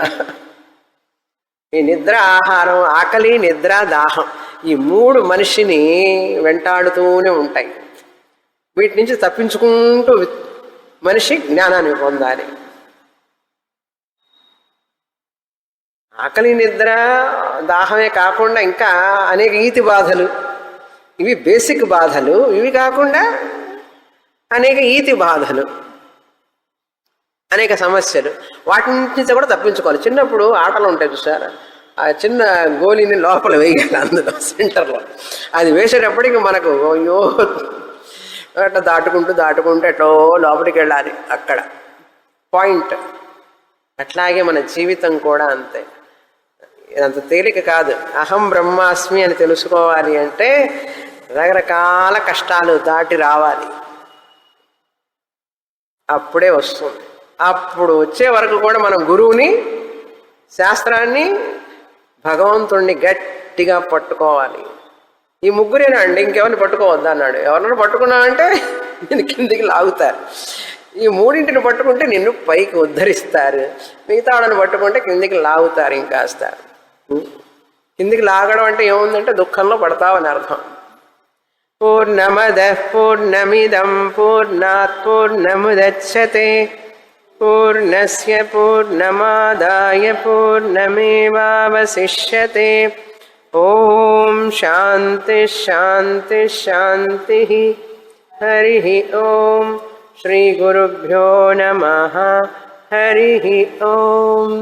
ఈ నిద్ర, ఆహారం, ఆకలి, నిద్ర, దాహం, ఈ మూడు మనిషిని వెంటాడుతూనే ఉంటాయి. వీటి నుంచి తప్పించుకుంటూ మనిషి జ్ఞానాన్ని పొందాలి. ఆకలి, నిద్ర, దాహమే కాకుండా ఇంకా అనేక ఈతి బాధలు, ఇవి బేసిక్ బాధలు. ఇవి కాకుండా అనేక ఈతి బాధలు, అనేక సమస్యలు. వాటి నుంచి కూడా తప్పించుకోవాలి. చిన్నప్పుడు ఆటలు ఉంటాయి చూసారా, ఆ చిన్న గోళీని లోపల వేయాలి, అందులో సెంటర్లో. అది వేసేటప్పటికి మనకు అయ్యో అట్లా దాటుకుంటూ ఎట్లో లోపలికి వెళ్ళాలి. అక్కడ పాయింట్. అట్లాగే మన జీవితం కూడా అంతే. ఇదంత తేలిక కాదు. అహం బ్రహ్మాస్మి అని తెలుసుకోవాలి అంటే రకరకాల కష్టాలు దాటి రావాలి, అప్పుడే వస్తుంది. అప్పుడు వచ్చే వరకు కూడా మనం గురువుని, శాస్త్రాన్ని, భగవంతుణ్ణి గట్టిగా పట్టుకోవాలి. ఈ ముగ్గురేనా అండి, ఇంకెవరిని పట్టుకోవద్దా అన్నాడు. ఎవరిని పట్టుకున్నావంటే నేను కిందికి లాగుతారు. ఈ మూడింటిని పట్టుకుంటే నిన్ను పైకి ఉద్ధరిస్తారు, మిగతా వాళ్ళని పట్టుకుంటే కిందికి లాగుతారు. ఇంకాస్త కిందికి లాగడం అంటే ఏముందంటే దుఃఖంలో పడతావని అర్థం. పూర్ణమదః పూర్ణమిదం పూర్ణాత్ పూర్ణముదచ్యతే పూర్ణస్య పూర్ణమాదాయ పూర్ణమేవావశిష్యతే. ఓం శాంతి శాంతి శాంతి. హరి ఓం. శ్రీ గురుభ్యో నమః. హరి ఓం.